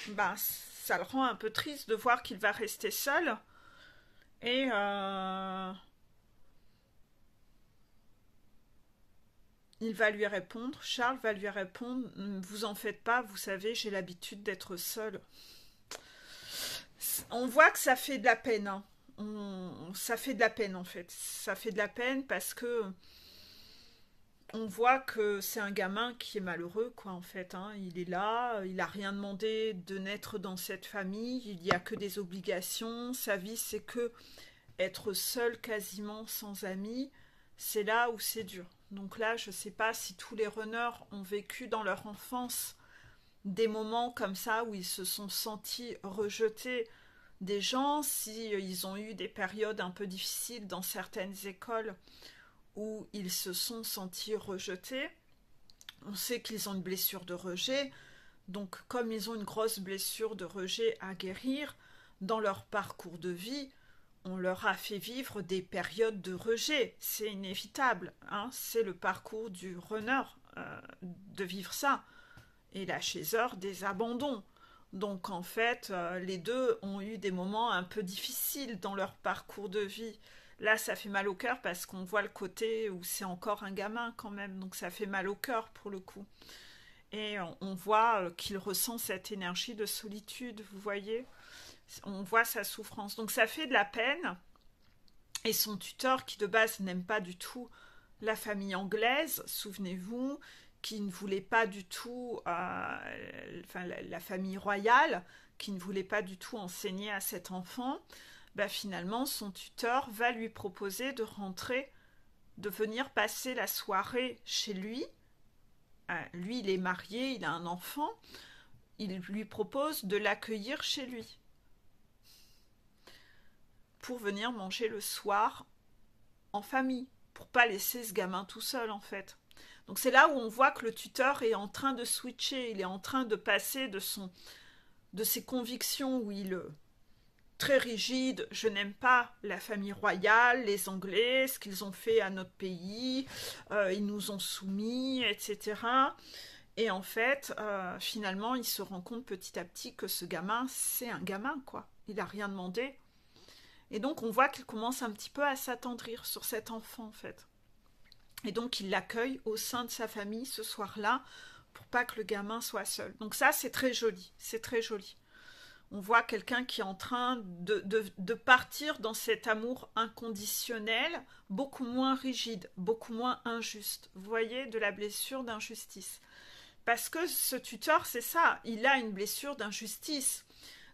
Speaker 1: bah, ça le rend un peu triste de voir qu'il va rester seul. Et il va lui répondre, Charles va lui répondre, vous en faites pas, vous savez, j'ai l'habitude d'être seul. On voit que ça fait de la peine, hein. Ça fait de la peine en fait. Ça fait de la peine parce que on voit que c'est un gamin qui est malheureux, quoi, en fait, hein. Il est là, il a rien demandé de naître dans cette famille, il n'y a que des obligations, sa vie c'est que être seul quasiment sans amis, c'est là où c'est dur. Donc là, je sais pas si tous les runners ont vécu dans leur enfance des moments comme ça où ils se sont sentis rejetés des gens, si ils ont eu des périodes un peu difficiles dans certaines écoles où ils se sont sentis rejetés. On sait qu'ils ont une blessure de rejet, donc comme ils ont une grosse blessure de rejet à guérir, dans leur parcours de vie, on leur a fait vivre des périodes de rejet. C'est inévitable, hein. C'est le parcours du runner de vivre ça. Et la chasseur des abandons. Donc en fait, les deux ont eu des moments un peu difficiles dans leur parcours de vie. Là, ça fait mal au cœur parce qu'on voit le côté où c'est encore un gamin quand même. Donc ça fait mal au cœur pour le coup. Et on voit qu'il ressent cette énergie de solitude, vous voyez. On voit sa souffrance. Donc ça fait de la peine. Et son tuteur, qui de base n'aime pas du tout la famille anglaise, souvenez-vous, qui ne voulait pas du tout, la famille royale, qui ne voulait pas du tout enseigner à cet enfant, bah finalement son tuteur va lui proposer de rentrer, de venir passer la soirée chez lui. Lui, il est marié, il a un enfant. Il lui propose de l'accueillir chez lui pour venir manger le soir en famille, pour pas laisser ce gamin tout seul en fait. Donc c'est là où on voit que le tuteur est en train de switcher, il est en train de passer de ses convictions où il très rigide, je n'aime pas la famille royale, les Anglais, ce qu'ils ont fait à notre pays, ils nous ont soumis, etc. Et en fait, finalement, il se rend compte petit à petit que ce gamin, c'est un gamin, quoi. Il n'a rien demandé. Et donc, on voit qu'il commence un petit peu à s'attendrir sur cet enfant, en fait. Et donc, il l'accueille au sein de sa famille ce soir-là pour pas que le gamin soit seul. Donc ça, c'est très joli. C'est très joli. On voit quelqu'un qui est en train de partir dans cet amour inconditionnel, beaucoup moins rigide, beaucoup moins injuste. Vous voyez, de la blessure d'injustice. Parce que ce tuteur, c'est ça, il a une blessure d'injustice.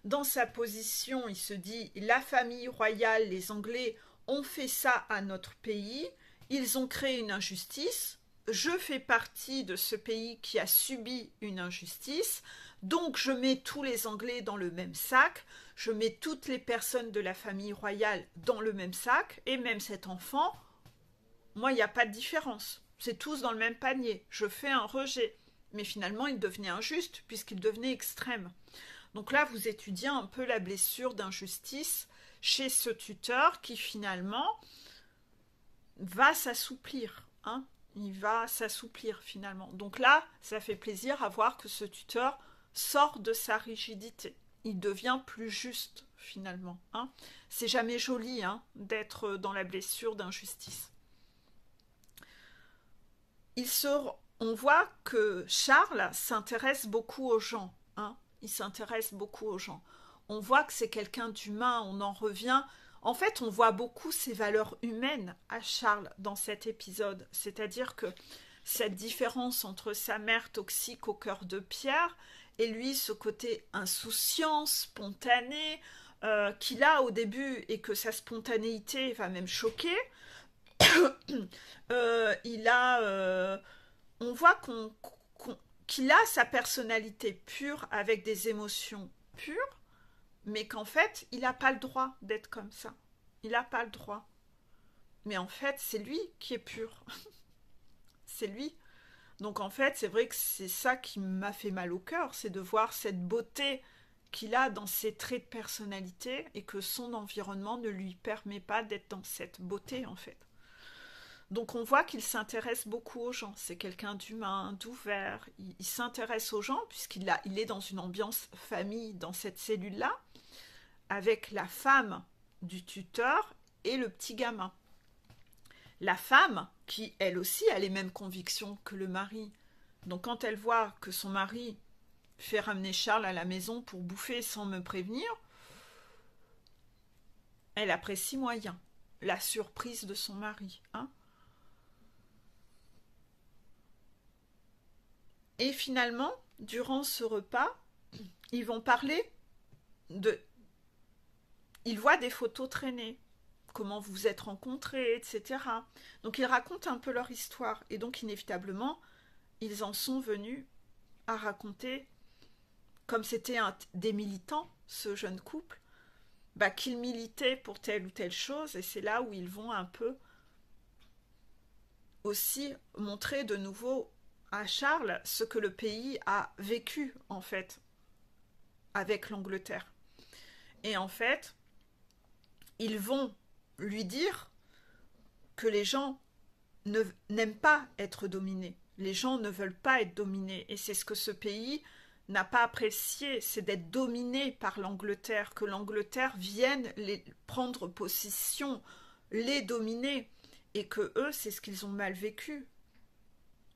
Speaker 1: Dans sa position, il se dit, la famille royale, les Anglais ont fait ça à notre pays, ils ont créé une injustice, je fais partie de ce pays qui a subi une injustice, donc je mets tous les Anglais dans le même sac, je mets toutes les personnes de la famille royale dans le même sac, et même cet enfant, moi il n'y a pas de différence, c'est tous dans le même panier, je fais un rejet. Mais finalement il devenait injuste puisqu'il devenait extrême. Donc là vous étudiez un peu la blessure d'injustice chez ce tuteur qui finalement va s'assouplir, hein. Il va s'assouplir finalement. Donc là, ça fait plaisir à voir que ce tuteur sort de sa rigidité. Il devient plus juste finalement, hein. C'est jamais joli, hein, d'être dans la blessure d'injustice. On voit que Charles s'intéresse beaucoup aux gens, hein. Il s'intéresse beaucoup aux gens. On voit que c'est quelqu'un d'humain, on en revient. En fait, on voit beaucoup ses valeurs humaines à Charles dans cet épisode. C'est-à-dire que cette différence entre sa mère toxique au cœur de pierre et lui, ce côté insouciant, spontané, qu'il a au début et que sa spontanéité va même choquer, on voit qu'il a sa personnalité pure avec des émotions pures, mais qu'en fait, il n'a pas le droit d'être comme ça. Il n'a pas le droit. Mais en fait, c'est lui qui est pur. C'est lui. Donc en fait, c'est vrai que c'est ça qui m'a fait mal au cœur, c'est de voir cette beauté qu'il a dans ses traits de personnalité et que son environnement ne lui permet pas d'être dans cette beauté en fait. Donc on voit qu'il s'intéresse beaucoup aux gens, c'est quelqu'un d'humain, d'ouvert, il s'intéresse aux gens il est dans une ambiance famille dans cette cellule-là, avec la femme du tuteur et le petit gamin. La femme, qui elle aussi a les mêmes convictions que le mari, donc quand elle voit que son mari fait ramener Charles à la maison pour bouffer sans me prévenir, elle apprécie moyen la surprise de son mari. Hein. Et finalement, durant ce repas, ils vont parler de... Ils voient des photos traîner, comment vous vous êtes rencontrés, etc. Donc ils racontent un peu leur histoire. Et donc inévitablement, ils en sont venus à raconter, comme c'était des militants, ce jeune couple, bah, qu'ils militaient pour telle ou telle chose. Et c'est là où ils vont un peu aussi montrer de nouveau à Charles ce que le pays a vécu, en fait, avec l'Angleterre. Et en fait, ils vont lui dire que les gens n'aiment pas être dominés. Les gens ne veulent pas être dominés. Et c'est ce que ce pays n'a pas apprécié, c'est d'être dominé par l'Angleterre, que l'Angleterre vienne prendre possession, les dominer, et que eux, c'est ce qu'ils ont mal vécu.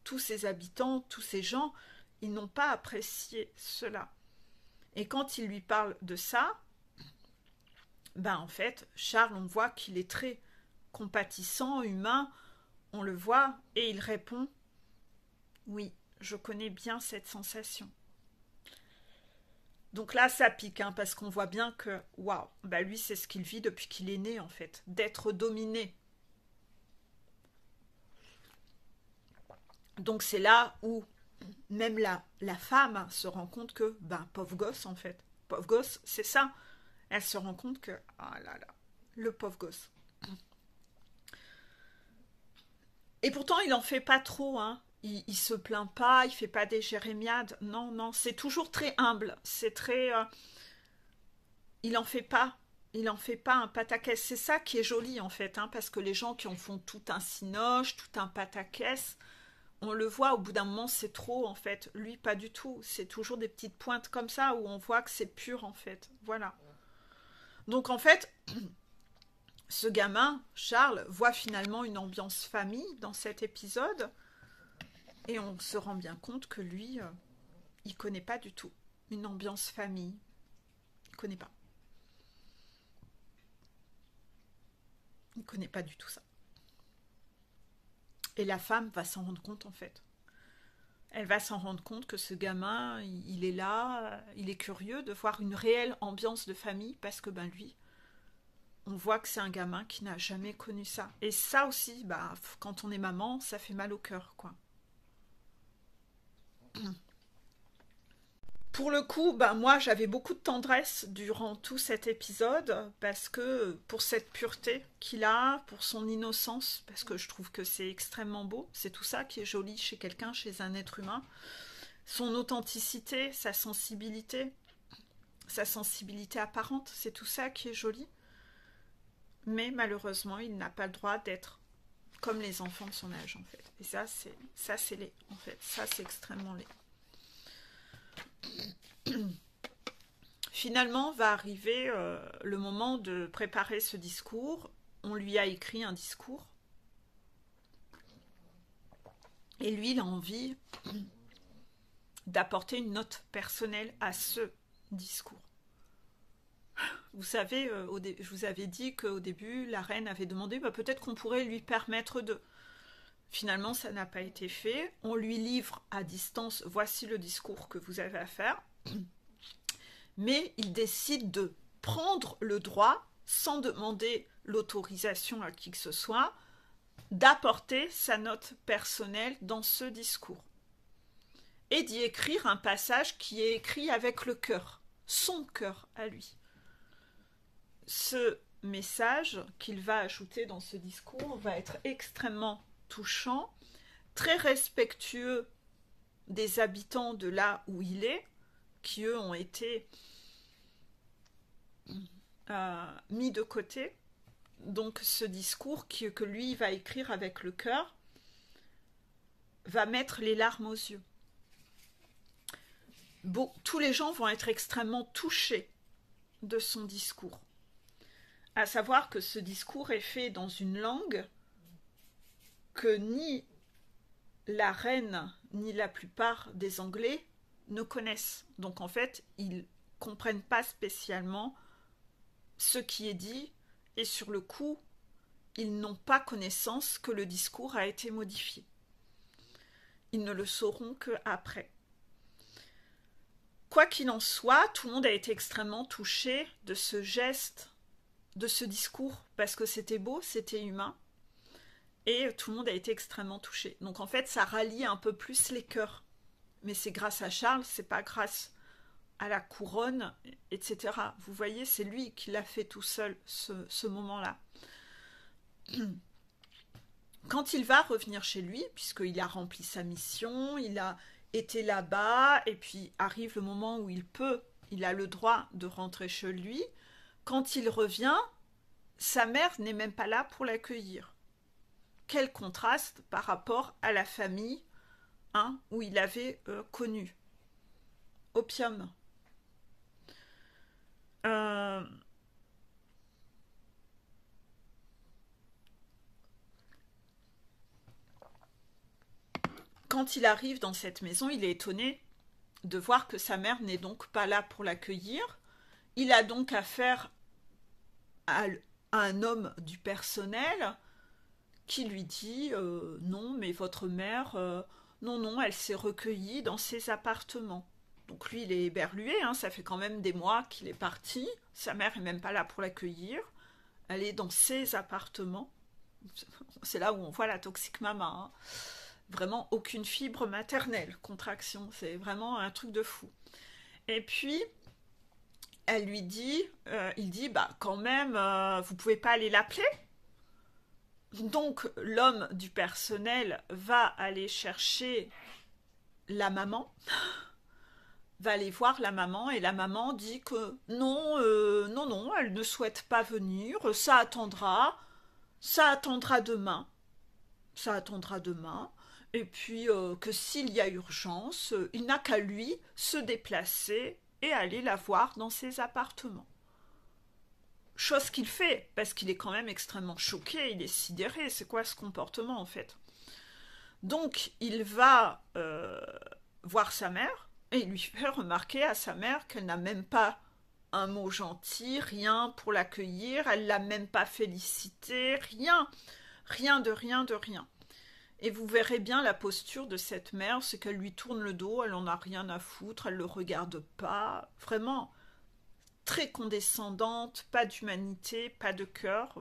Speaker 1: Tous ces habitants, tous ces gens, ils n'ont pas apprécié cela. Et quand il lui parle de ça, ben en fait, Charles, on voit qu'il est très compatissant, humain, on le voit, et il répond « Oui, je connais bien cette sensation ». Donc là, ça pique, hein, parce qu'on voit bien que, waouh, bah lui, c'est ce qu'il vit depuis qu'il est né, en fait, d'être dominé. Donc c'est là où même la femme se rend compte que, ben, pauvre gosse, en fait. Pauvre gosse, c'est ça. Elle se rend compte que, ah là là, le pauvre gosse. Et pourtant, il en fait pas trop, hein. Il se plaint pas, il fait pas des jérémiades. Non, non, c'est toujours très humble. C'est très... il en fait pas. Il en fait pas un pataquès. C'est ça qui est joli, en fait, hein, parce que les gens qui en font tout un cinoche, tout un pataquès, on le voit, au bout d'un moment, c'est trop, en fait. Lui, pas du tout. C'est toujours des petites pointes comme ça, où on voit que c'est pur, en fait. Voilà. Donc, en fait... ce gamin, Charles, voit finalement une ambiance famille dans cet épisode et on se rend bien compte que lui, il connaît pas du tout une ambiance famille. Il connaît pas. Il connaît pas du tout ça. Et la femme va s'en rendre compte en fait. Elle va s'en rendre compte que ce gamin, il est là, il est curieux de voir une réelle ambiance de famille parce que ben lui, on voit que c'est un gamin qui n'a jamais connu ça. Et ça aussi, bah, quand on est maman, ça fait mal au cœur, quoi. Pour le coup, bah, moi, j'avais beaucoup de tendresse durant tout cet épisode, parce que pour cette pureté qu'il a, pour son innocence, parce que je trouve que c'est extrêmement beau, c'est tout ça qui est joli chez quelqu'un, chez un être humain. Son authenticité, sa sensibilité apparente, c'est tout ça qui est joli. Mais malheureusement, il n'a pas le droit d'être comme les enfants de son âge, en fait. Et ça c'est laid, en fait. Ça, c'est extrêmement laid. Finalement, va arriver le moment de préparer ce discours. On lui a écrit un discours. Et lui, il a envie d'apporter une note personnelle à ce discours. Vous savez, je vous avais dit qu'au début, la reine avait demandé peut-être qu'on pourrait lui permettre de... Finalement, ça n'a pas été fait. On lui livre à distance, voici le discours que vous avez à faire. Mais il décide de prendre le droit, sans demander l'autorisation à qui que ce soit, d'apporter sa note personnelle dans ce discours. Et d'y écrire un passage qui est écrit avec le cœur, son cœur à lui. Ce message qu'il va ajouter dans ce discours va être extrêmement touchant très respectueux des habitants de là où il est, qui eux ont été mis de côté. Donc ce discours que lui va écrire avec le cœur va mettre les larmes aux yeux. Bon, tous les gens vont être extrêmement touchés de son discours. À savoir que ce discours est fait dans une langue que ni la reine ni la plupart des Anglais ne connaissent. Donc en fait, ils ne comprennent pas spécialement ce qui est dit, et sur le coup, ils n'ont pas connaissance que le discours a été modifié. Ils ne le sauront qu'après. Quoi qu'il en soit, tout le monde a été extrêmement touché de ce geste, de ce discours, parce que c'était beau, c'était humain, et tout le monde a été extrêmement touché. Donc en fait, ça rallie un peu plus les cœurs. Mais c'est grâce à Charles, c'est pas grâce à la couronne, etc. Vous voyez, c'est lui qui l'a fait tout seul, ce moment-là. Quand il va revenir chez lui, puisqu'il a rempli sa mission, il a été là-bas, et puis arrive le moment où il a le droit de rentrer chez lui. Quand il revient, sa mère n'est même pas là pour l'accueillir. Quel contraste par rapport à la famille où il avait connu. Opium. Quand il arrive dans cette maison, il est étonné de voir que sa mère n'est donc pas là pour l'accueillir. Il a donc affaire à un homme du personnel qui lui dit non, mais votre mère, non, elle s'est recueillie dans ses appartements. Donc lui, il est éberlué, ça fait quand même des mois qu'il est parti. Sa mère est même pas là pour l'accueillir. Elle est dans ses appartements. C'est là où on voit la toxique maman. Vraiment aucune fibre maternelle, contraction. C'est vraiment un truc de fou. Et puis, elle lui dit, il dit, quand même, vous pouvez pas aller l'appeler? Donc, l'homme du personnel va aller chercher la maman, va aller voir la maman, et la maman dit que non, non, elle ne souhaite pas venir, ça attendra demain, et puis que s'il y a urgence, il n'a qu'à lui se déplacer et aller la voir dans ses appartements. Chose qu'il fait, parce qu'il est quand même extrêmement choqué, il est sidéré, c'est quoi ce comportement en fait? Donc il va voir sa mère, et il lui fait remarquer à sa mère qu'elle n'a même pas un mot gentil, rien pour l'accueillir, elle l'a même pas félicité, rien de rien. Et vous verrez bien la posture de cette mère, c'est qu'elle lui tourne le dos, elle en a rien à foutre, elle le regarde pas, vraiment très condescendante, pas d'humanité, pas de cœur,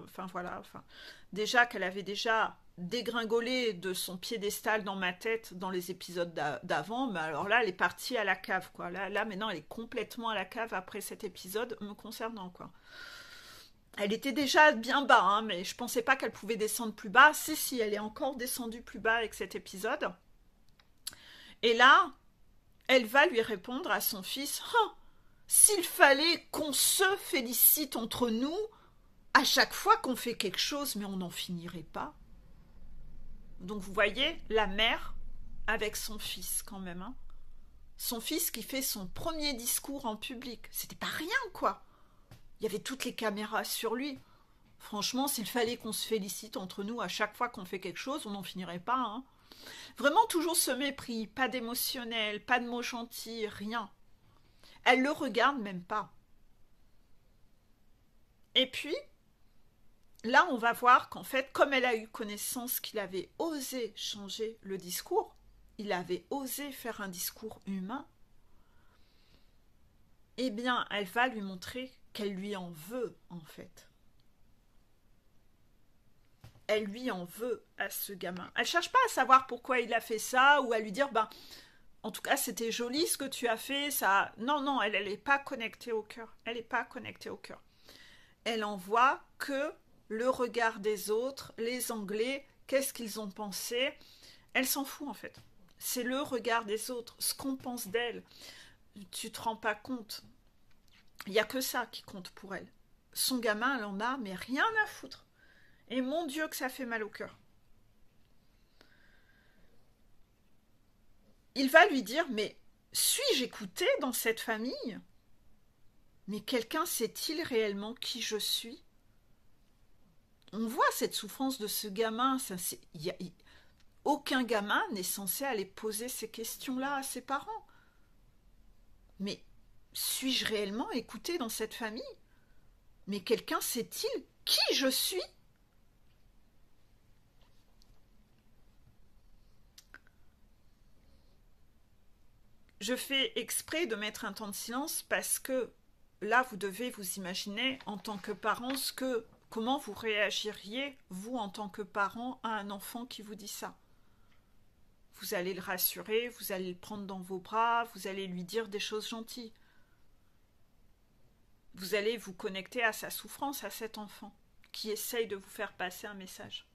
Speaker 1: déjà qu'elle avait déjà dégringolé de son piédestal dans ma tête dans les épisodes d'avant, mais alors là elle est partie à la cave, quoi. Là maintenant elle est complètement à la cave après cet épisode me concernant, quoi. Elle était déjà bien bas, mais je pensais pas qu'elle pouvait descendre plus bas. Si, elle est encore descendue plus bas avec cet épisode. Et là, elle va lui répondre à son fils, s'il fallait qu'on se félicite entre nous à chaque fois qu'on fait quelque chose, mais on n'en finirait pas. Donc vous voyez, la mère avec son fils quand même. Son fils qui fait son premier discours en public. C'était pas rien, quoi. Il y avait toutes les caméras sur lui. Franchement, s'il fallait qu'on se félicite entre nous à chaque fois qu'on fait quelque chose, on n'en finirait pas. Vraiment toujours ce mépris, pas d'émotionnel, pas de mots gentils, rien. Elle le regarde même pas. Et puis, là, on va voir qu'en fait, comme elle a eu connaissance qu'il avait osé changer le discours, il avait osé faire un discours humain, eh bien, elle va lui montrer qu'elle lui en veut, en fait. Elle lui en veut à ce gamin. Elle cherche pas à savoir pourquoi il a fait ça, ou à lui dire, en tout cas, c'était joli ce que tu as fait, ça... Non, elle n'est pas connectée au cœur. Elle n'est pas connectée au cœur. Elle en voit que le regard des autres, les Anglais, qu'est-ce qu'ils ont pensé. Elle s'en fout en fait. C'est le regard des autres, ce qu'on pense d'elle. Tu te rends pas compte. Il n'y a que ça qui compte pour elle. Son gamin, elle en a, mais rien à foutre. Et mon Dieu que ça fait mal au cœur. Il va lui dire, mais suis-je écouté dans cette famille? Mais quelqu'un sait-il réellement qui je suis? On voit cette souffrance de ce gamin. Aucun gamin n'est censé aller poser ces questions-là à ses parents. Mais suis-je réellement écouté dans cette famille? Mais quelqu'un sait-il qui je suis? Je fais exprès de mettre un temps de silence parce que là, vous devez vous imaginer en tant que parent comment vous réagiriez, vous, en tant que parent, à un enfant qui vous dit ça. Vous allez le rassurer, vous allez le prendre dans vos bras, vous allez lui dire des choses gentilles. Vous allez vous connecter à sa souffrance, à cet enfant qui essaye de vous faire passer un message.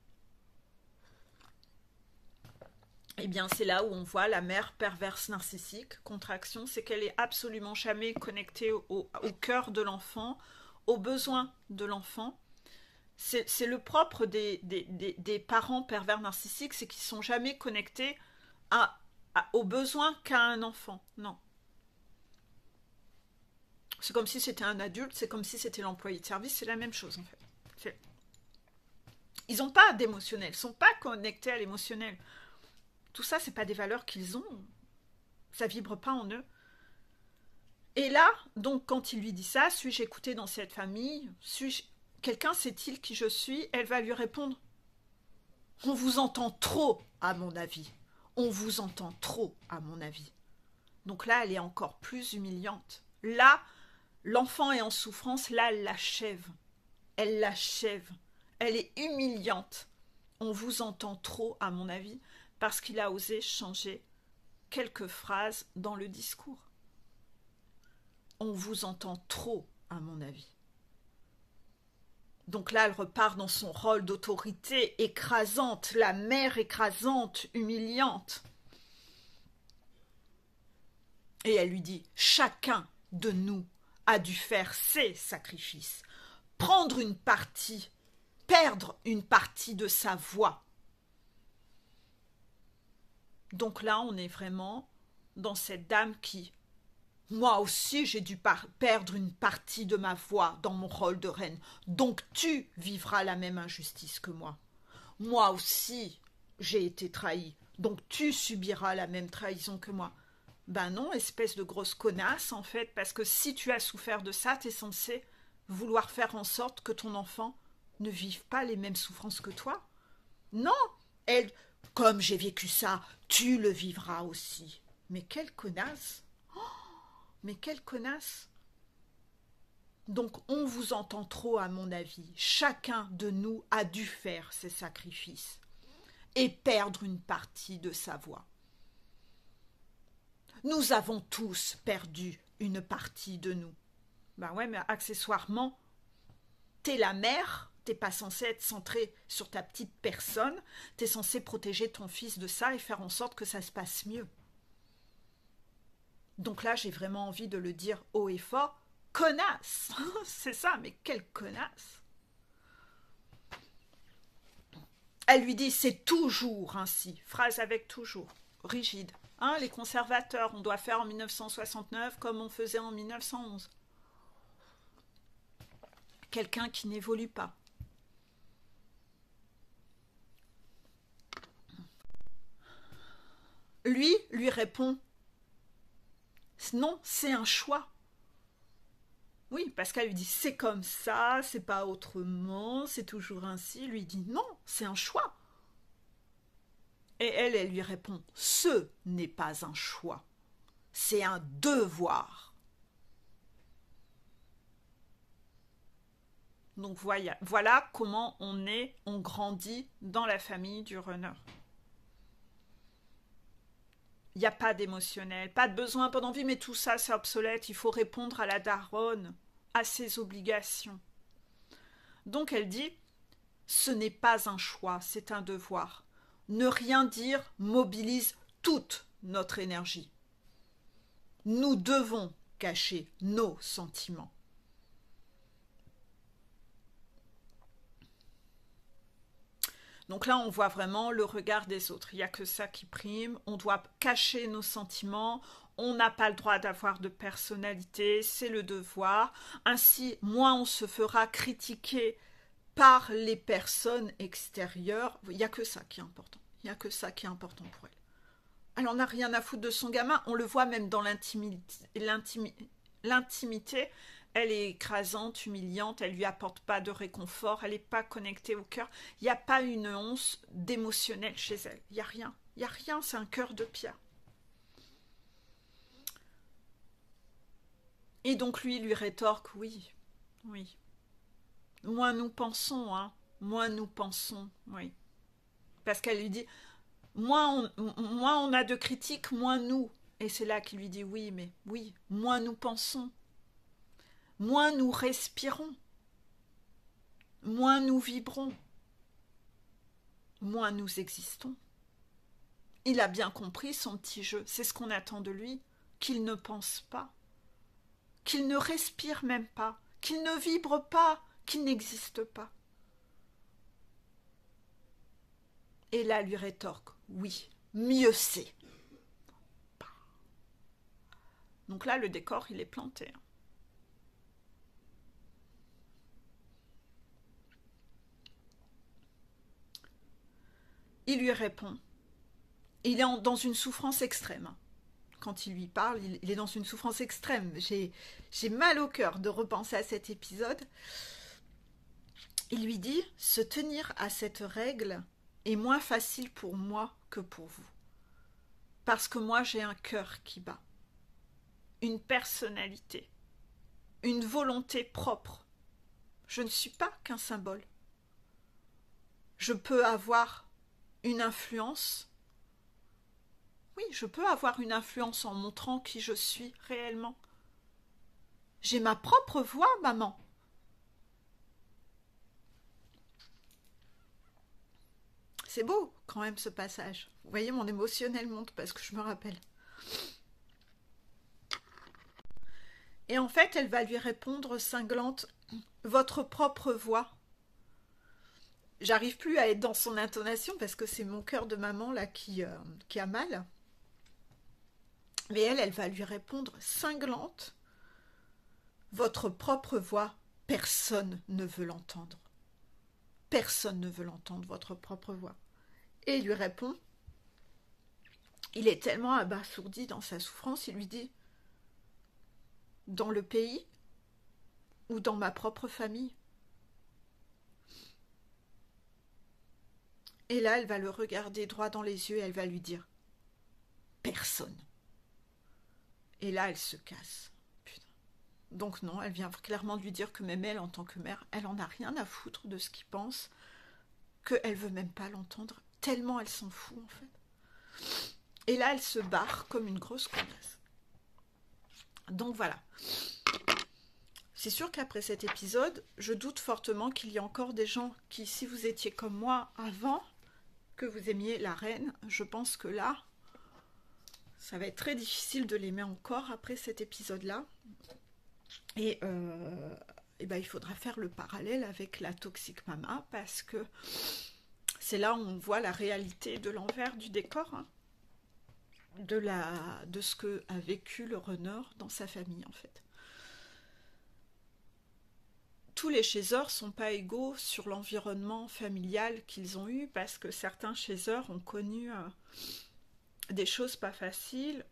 Speaker 1: Eh bien, c'est là où on voit la mère perverse narcissique, contraction, c'est qu'elle est absolument jamais connectée au cœur de l'enfant, aux besoins de l'enfant. C'est le propre des parents pervers narcissiques, c'est qu'ils ne sont jamais connectés aux besoins qu'a un enfant. Non. C'est comme si c'était un adulte, c'est comme si c'était l'employé de service, c'est la même chose en fait. Ils n'ont pas d'émotionnel, ils ne sont pas connectés à l'émotionnel. Tout ça, c'est pas des valeurs qu'ils ont. Ça vibre pas en eux. Et là, donc, quand il lui dit ça, suis-je écouté dans cette famille? Quelqu'un sait-il qui je suis? Elle va lui répondre, on vous entend trop, à mon avis. On vous entend trop, à mon avis. Donc là, elle est encore plus humiliante. Là, l'enfant est en souffrance, là, elle l'achève. Elle l'achève. Elle est humiliante. On vous entend trop, à mon avis, parce qu'il a osé changer quelques phrases dans le discours. On vous entend trop, à mon avis. Donc là, elle repart dans son rôle d'autorité écrasante, la mère écrasante, humiliante. Et elle lui dit, chacun de nous a dû faire ses sacrifices, perdre une partie de sa voix. Donc là, on est vraiment dans cette dame qui, moi aussi, j'ai dû perdre une partie de ma voix dans mon rôle de reine. Donc tu vivras la même injustice que moi. Moi aussi, j'ai été trahie. Donc tu subiras la même trahison que moi. Ben non, espèce de grosse connasse, en fait, parce que si tu as souffert de ça, tu es censé vouloir faire en sorte que ton enfant ne vive pas les mêmes souffrances que toi. Non, elle... Comme j'ai vécu ça, tu le vivras aussi. Mais quelle connasse! Oh, mais quelle connasse! Donc on vous entend trop, à mon avis. Chacun de nous a dû faire ses sacrifices et perdre une partie de sa voix. Nous avons tous perdu une partie de nous. Ben ouais, mais accessoirement, t'es la mère. T'es pas censé être centré sur ta petite personne, t'es censé protéger ton fils de ça et faire en sorte que ça se passe mieux. Donc là, j'ai vraiment envie de le dire haut et fort, connasse. C'est ça, mais quelle connasse. Elle lui dit, c'est toujours ainsi, phrase avec toujours, rigide. Hein, les conservateurs, on doit faire en 1969 comme on faisait en 1911. Quelqu'un qui n'évolue pas. Lui répond, non, c'est un choix. Oui, parce qu'elle lui dit, c'est comme ça, c'est pas autrement, c'est toujours ainsi. Lui dit, non, c'est un choix. Et elle lui répond, ce n'est pas un choix, c'est un devoir. Donc voilà comment on grandit dans la famille du runner. Il n'y a pas d'émotionnel, pas de besoin, pas d'envie, mais tout ça, c'est obsolète. Il faut répondre à la daronne, à ses obligations. Donc elle dit, ce n'est pas un choix, c'est un devoir. Ne rien dire mobilise toute notre énergie. Nous devons cacher nos sentiments. Donc là, on voit vraiment le regard des autres. Il n'y a que ça qui prime. On doit cacher nos sentiments. On n'a pas le droit d'avoir de personnalité. C'est le devoir. Ainsi, moins on se fera critiquer par les personnes extérieures. Il n'y a que ça qui est important. Il n'y a que ça qui est important pour elle. Elle n'en a rien à foutre de son gamin. On le voit même dans l'intimité. Elle est écrasante, humiliante, elle lui apporte pas de réconfort, elle n'est pas connectée au cœur. Il n'y a pas une once d'émotionnel chez elle. Il n'y a rien. Il n'y a rien, c'est un cœur de pierre. Et donc lui rétorque, oui, oui. Moins nous pensons, hein. Moins nous pensons, oui. Parce qu'elle lui dit, moins on a de critiques, moins nous. Et c'est là qu'il lui dit, oui, mais oui, moins nous pensons. Moins nous respirons, moins nous vibrons, moins nous existons. Il a bien compris son petit jeu, c'est ce qu'on attend de lui, qu'il ne pense pas, qu'il ne respire même pas, qu'il ne vibre pas, qu'il n'existe pas. Et là, lui rétorque, oui, mieux c'est. Donc là, le décor, il est planté. Il lui répond. Il est dans une souffrance extrême. Quand il lui parle, il est dans une souffrance extrême. J'ai mal au cœur de repenser à cet épisode. Il lui dit, se tenir à cette règle est moins facile pour moi que pour vous. Parce que moi, j'ai un cœur qui bat. Une personnalité. Une volonté propre. Je ne suis pas qu'un symbole. Je peux avoir une influence. Oui, je peux avoir une influence en montrant qui je suis réellement. J'ai ma propre voix, maman. C'est beau quand même ce passage. Vous voyez, mon émotionnel monte parce que je me rappelle. Et en fait, elle va lui répondre cinglante, votre propre voix. J'arrive plus à être dans son intonation parce que c'est mon cœur de maman là qui a mal. Mais elle va lui répondre cinglante, votre propre voix, personne ne veut l'entendre. Personne ne veut l'entendre, votre propre voix. Et il lui répond, il est tellement abasourdi dans sa souffrance, il lui dit, dans le pays ou dans ma propre famille. Et là, elle va le regarder droit dans les yeux et elle va lui dire, personne. Et là, elle se casse. Putain. Donc non, elle vient clairement lui dire que même elle, en tant que mère, elle en a rien à foutre de ce qu'il pense, qu'elle veut même pas l'entendre, tellement elle s'en fout en fait. Et là, elle se barre comme une grosse connasse. Donc voilà. C'est sûr qu'après cet épisode, je doute fortement qu'il y ait encore des gens qui, si vous étiez comme moi avant, que vous aimiez la reine, je pense que là, ça va être très difficile de l'aimer encore après cet épisode-là. Et ben, il faudra faire le parallèle avec la Toxic Mama parce que c'est là où on voit la réalité de l'envers du décor, hein, de ce que a vécu le runner dans sa famille en fait. Tous les chasseurs ne sont pas égaux sur l'environnement familial qu'ils ont eu parce que certains chasseurs ont connu des choses pas faciles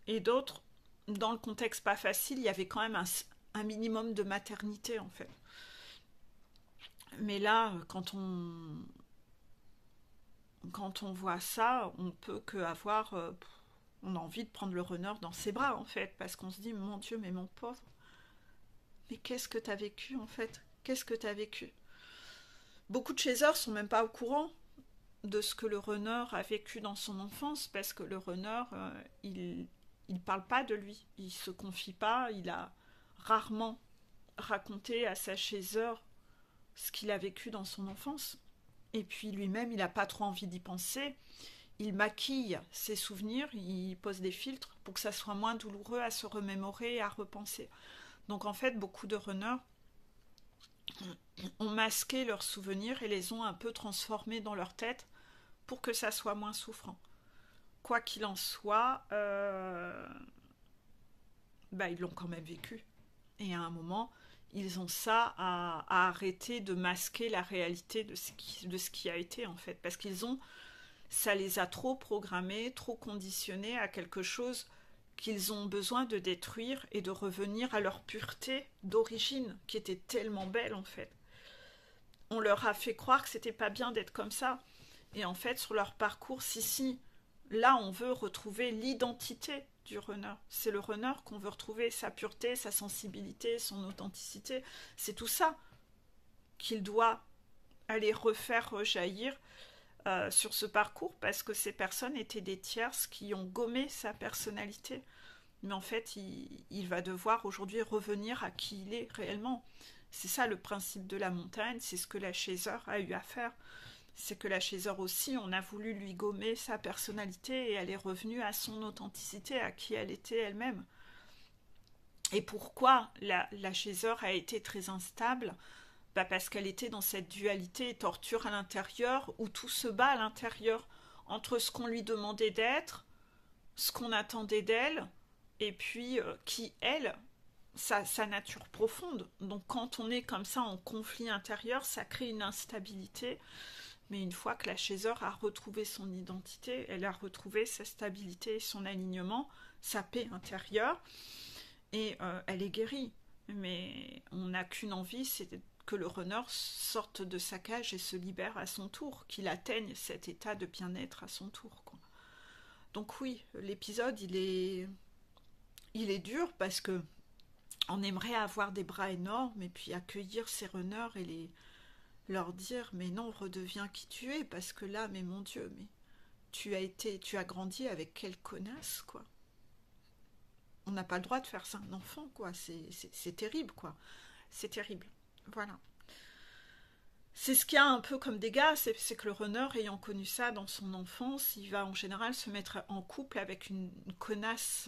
Speaker 1: et d'autres, dans le contexte pas facile, il y avait quand même un minimum de maternité en fait. Mais là, quand on voit ça, on peut que avoir, on a envie de prendre le runner dans ses bras en fait, parce qu'on se dit, mon Dieu, mais mon pauvre, mais qu'est-ce que t'as vécu en fait? Qu'est-ce que t'as vécu? Beaucoup de chasseurs sont même pas au courant de ce que le runner a vécu dans son enfance, parce que le runner, il parle pas de lui, il se confie pas, il a rarement raconté à sa chasseur ce qu'il a vécu dans son enfance. Et puis lui-même, il n'a pas trop envie d'y penser. Il maquille ses souvenirs, il pose des filtres pour que ça soit moins douloureux à se remémorer et à repenser. Donc en fait, beaucoup de runners ont masqué leurs souvenirs et les ont un peu transformés dans leur tête pour que ça soit moins souffrant. Quoi qu'il en soit, ils l'ont quand même vécu. Et à un moment, ils ont ça à arrêter de masquer la réalité de ce qui a été en fait. Parce ça les a trop programmés, trop conditionnés à quelque chose qu'ils ont besoin de détruire et de revenir à leur pureté d'origine, qui était tellement belle en fait. On leur a fait croire que c'était pas bien d'être comme ça. Et en fait, sur leur parcours, si, là, on veut retrouver l'identité du runner. C'est le runner qu'on veut retrouver, sa pureté, sa sensibilité, son authenticité. C'est tout ça qu'il doit aller refaire rejaillir sur ce parcours, parce que ces personnes étaient des tierces qui ont gommé sa personnalité. Mais en fait, il va devoir aujourd'hui revenir à qui il est réellement. C'est ça le principe de la montagne, c'est ce que la Chaser a eu à faire. C'est que la Chaser aussi, on a voulu lui gommer sa personnalité et elle est revenue à son authenticité, à qui elle était elle-même. Et pourquoi la Chaser a été très instable? Parce qu'elle était dans cette dualité et torture à l'intérieur, où tout se bat à l'intérieur, entre ce qu'on lui demandait d'être, ce qu'on attendait d'elle, et puis qui, elle, sa nature profonde. Donc quand on est comme ça en conflit intérieur, ça crée une instabilité. Mais une fois que la Chaser a retrouvé son identité, elle a retrouvé sa stabilité, son alignement, sa paix intérieure, et elle est guérie. Mais on n'a qu'une envie, c'est que le runner sorte de sa cage et se libère à son tour, qu'il atteigne cet état de bien-être à son tour, quoi. Donc oui, l'épisode, il est dur parce que on aimerait avoir des bras énormes et puis accueillir ces runners et leur dire mais non, redeviens qui tu es, parce que là, mais mon Dieu, mais tu as grandi avec quelle connasse, quoi. On n'a pas le droit de faire ça à un enfant, quoi. C'est terrible, quoi. C'est terrible. Voilà. C'est ce qu'il y a un peu comme dégâts, c'est que le runner, ayant connu ça dans son enfance, il va en général se mettre en couple avec une connasse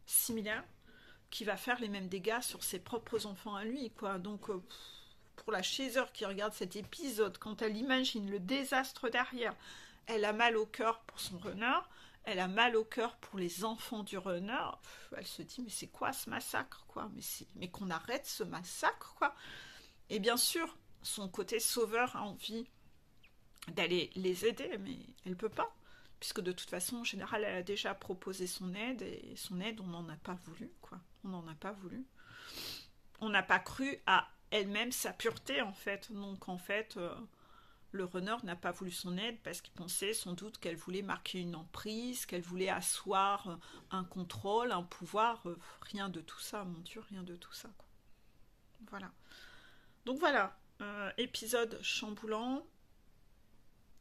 Speaker 1: similaire, qui va faire les mêmes dégâts sur ses propres enfants à lui, quoi. Donc, pour la Chaser qui regarde cet épisode, quand elle imagine le désastre derrière, elle a mal au cœur pour son runner, elle a mal au cœur pour les enfants du runner. Elle se dit, mais c'est quoi ce massacre, quoi? Mais qu'on arrête ce massacre, quoi. Et bien sûr, son côté sauveur a envie d'aller les aider, mais elle ne peut pas, puisque de toute façon, en général, elle a déjà proposé son aide, et son aide, on n'en a pas voulu, quoi. On n'en a pas voulu. On n'a pas cru à elle-même sa pureté, en fait. Donc, en fait, le runner n'a pas voulu son aide parce qu'il pensait sans doute qu'elle voulait marquer une emprise, qu'elle voulait asseoir un contrôle, un pouvoir. Rien de tout ça, mon Dieu, rien de tout ça, quoi. Voilà. Donc voilà, épisode chamboulant.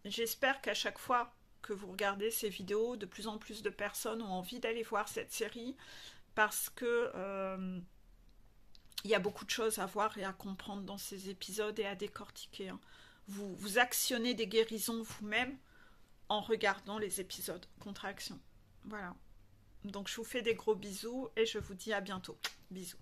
Speaker 1: J'espère qu'à chaque fois que vous regardez ces vidéos, de plus en plus de personnes ont envie d'aller voir cette série, parce que il y a beaucoup de choses à voir et à comprendre dans ces épisodes et à décortiquer, hein. Vous actionnez des guérisons vous-même en regardant les épisodes Contre-Action. Voilà. Donc je vous fais des gros bisous et je vous dis à bientôt. Bisous.